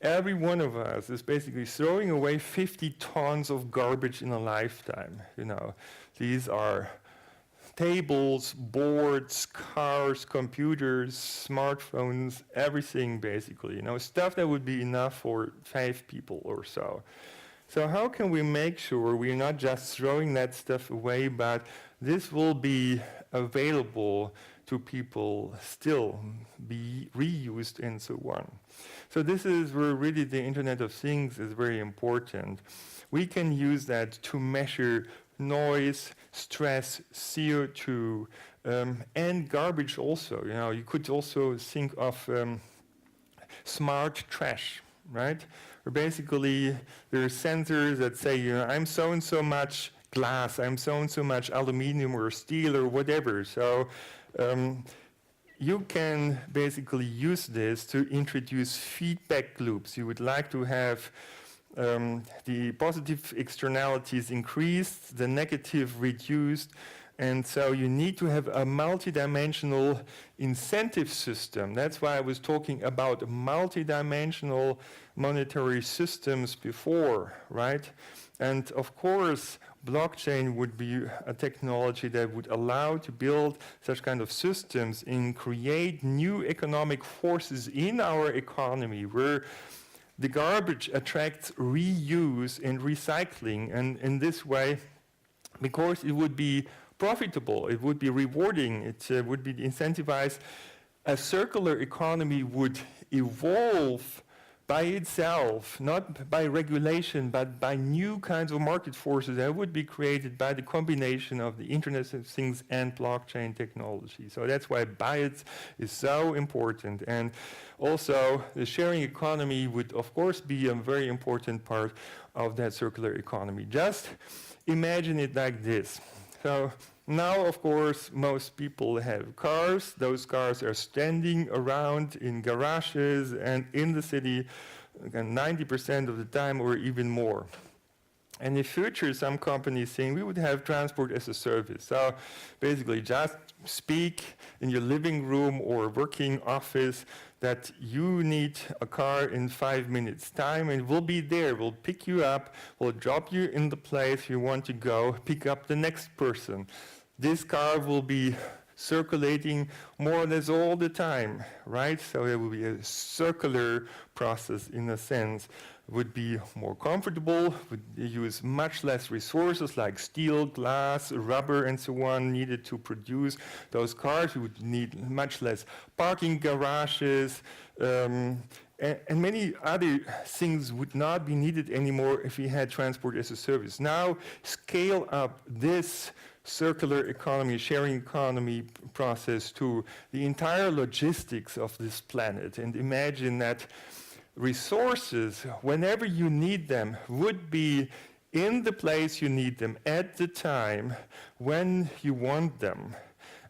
Every one of us is basically throwing away 50 tons of garbage in a lifetime. You know, these are tables, boards, cars, computers, smartphones, everything basically. You know, stuff that would be enough for 5 people or so. So how can we make sure we're not just throwing that stuff away, but this will be available to people, still be reused and so on. So this is where really the Internet of Things is very important. We can use that to measure noise, stress, CO2, and garbage also. You know, you could also think of smart trash, right? Where basically there are sensors that say, you know, I'm so and so much glass, I'm so and so much aluminum or steel or whatever. So you can basically use this to introduce feedback loops. You would like to have the positive externalities increased, the negative reduced, And so you need to have a multidimensional incentive system. That's why I was talking about multidimensional monetary systems before, right? And of course, blockchain would be a technology that would allow to build such kind of systems and create new economic forces in our economy where the garbage attracts reuse and recycling. And in this way, because it would be profitable, it would be rewarding, it would be incentivized, a circular economy would evolve by itself, not by regulation, but by new kinds of market forces that would be created by the combination of the Internet of Things and blockchain technology. So that's why BIOTS is so important. And also, the sharing economy would, of course, be a very important part of that circular economy. Just imagine it like this. So now, of course, most people have cars. Those cars are standing around in garages and in the city 90% of the time or even more. And in the future, some companies saying we would have transport as a service. So basically just speak in your living room or working office that you need a car in 5 minutes time, and we'll be there. We'll pick you up, we'll drop you in the place you want to go, pick up the next person. This car will be circulating more or less all the time, right? So it will be a circular process in a sense. It would be more comfortable, would use much less resources like steel, glass, rubber, and so on needed to produce those cars. You would need much less parking garages, and many other things would not be needed anymore if we had transport as a service. Now, scale up this circular economy, sharing economy process to the entire logistics of this planet, and imagine that resources, whenever you need them, would be in the place you need them at the time when you want them.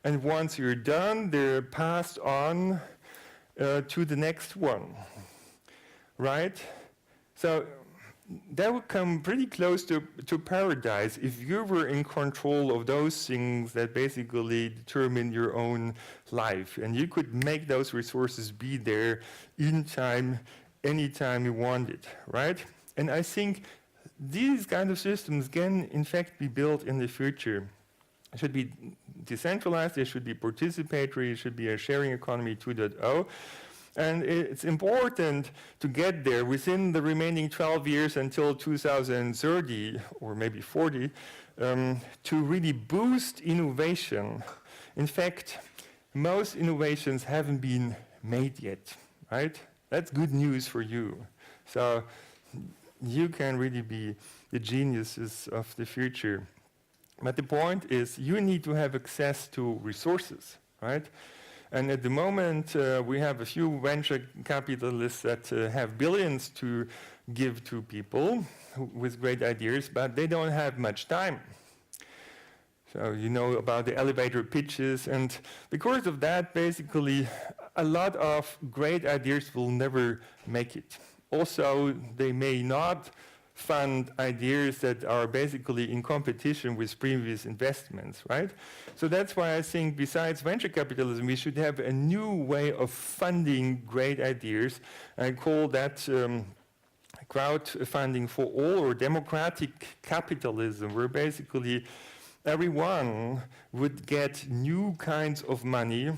And once you're done, they're passed on to the next one, right? So that would come pretty close to paradise if you were in control of those things that basically determine your own life. And you could make those resources be there in time, anytime you want it, right? And I think these kind of systems can, in fact, be built in the future. It should be decentralized, it should be participatory, it should be a sharing economy 2.0. And it's important to get there within the remaining 12 years until 2030, or maybe 40, to really boost innovation. In fact, most innovations haven't been made yet, right? That's good news for you. So you can really be the geniuses of the future. But the point is, you need to have access to resources, right? And at the moment, we have a few venture capitalists that have billions to give to people with great ideas, but they don't have much time. So you know about the elevator pitches, and because of that, basically, a lot of great ideas will never make it. Also, they may not fund ideas that are basically in competition with previous investments, right? So that's why I think besides venture capitalism, we should have a new way of funding great ideas. I call that crowdfunding for all, or democratic capitalism, where basically everyone would get new kinds of money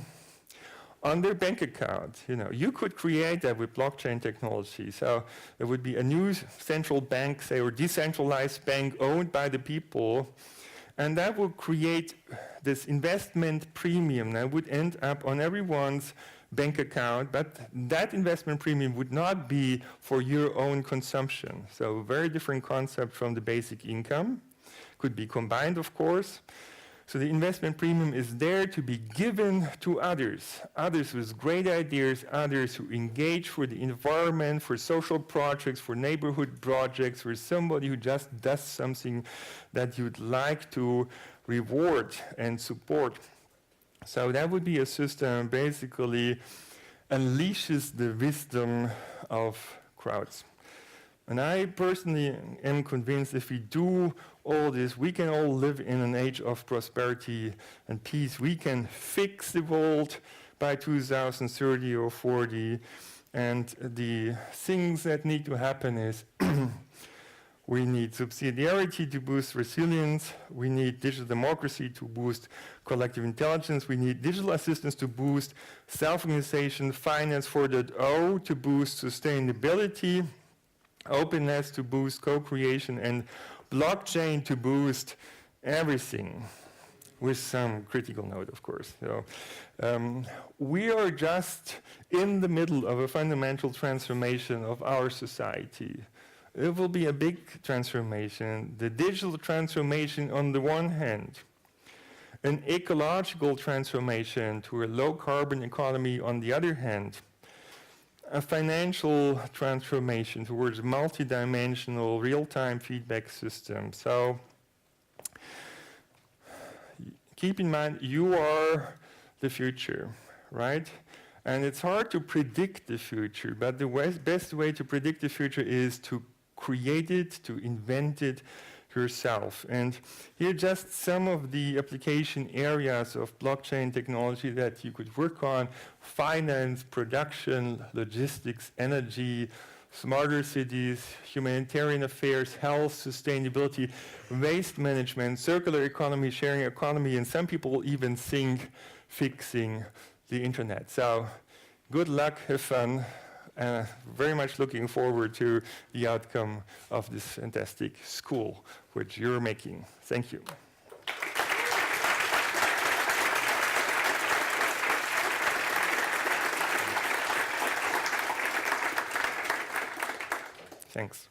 on their bank account. You know, you could create that with blockchain technology. So there would be a new central bank, say, or decentralized bank owned by the people, and that would create this investment premium that would end up on everyone's bank account, but that investment premium would not be for your own consumption. So very different concept from the basic income. Could be combined, of course. So the investment premium is there to be given to others with great ideas, others who engage for the environment, for social projects, for neighborhood projects, for somebody who just does something that you'd like to reward and support. So that would be a system basically unleashes the wisdom of crowds. And I personally am convinced if we do all this, we can all live in an age of prosperity and peace. We can fix the world by 2030 or 40. And the things that need to happen is we need subsidiarity to boost resilience. We need digital democracy to boost collective intelligence. We need digital assistance to boost self-organization, finance 4.0 to boost sustainability, openness to boost co-creation, and blockchain to boost everything, with some critical note, of course. So, we are just in the middle of a fundamental transformation of our society. It will be a big transformation. The digital transformation on the one hand, an ecological transformation to a low-carbon economy on the other hand, a financial transformation towards a multidimensional real-time feedback system. So keep in mind, you are the future, right? And it's hard to predict the future, but the best way to predict the future is to create it, to invent it yourself. And here are just some of the application areas of blockchain technology that you could work on: finance, production, logistics, energy, smarter cities, humanitarian affairs, health, sustainability, waste management, circular economy, sharing economy, and some people even think fixing the internet. So good luck, have fun. Very much looking forward to the outcome of this fantastic school which you're making. Thank you. Thanks.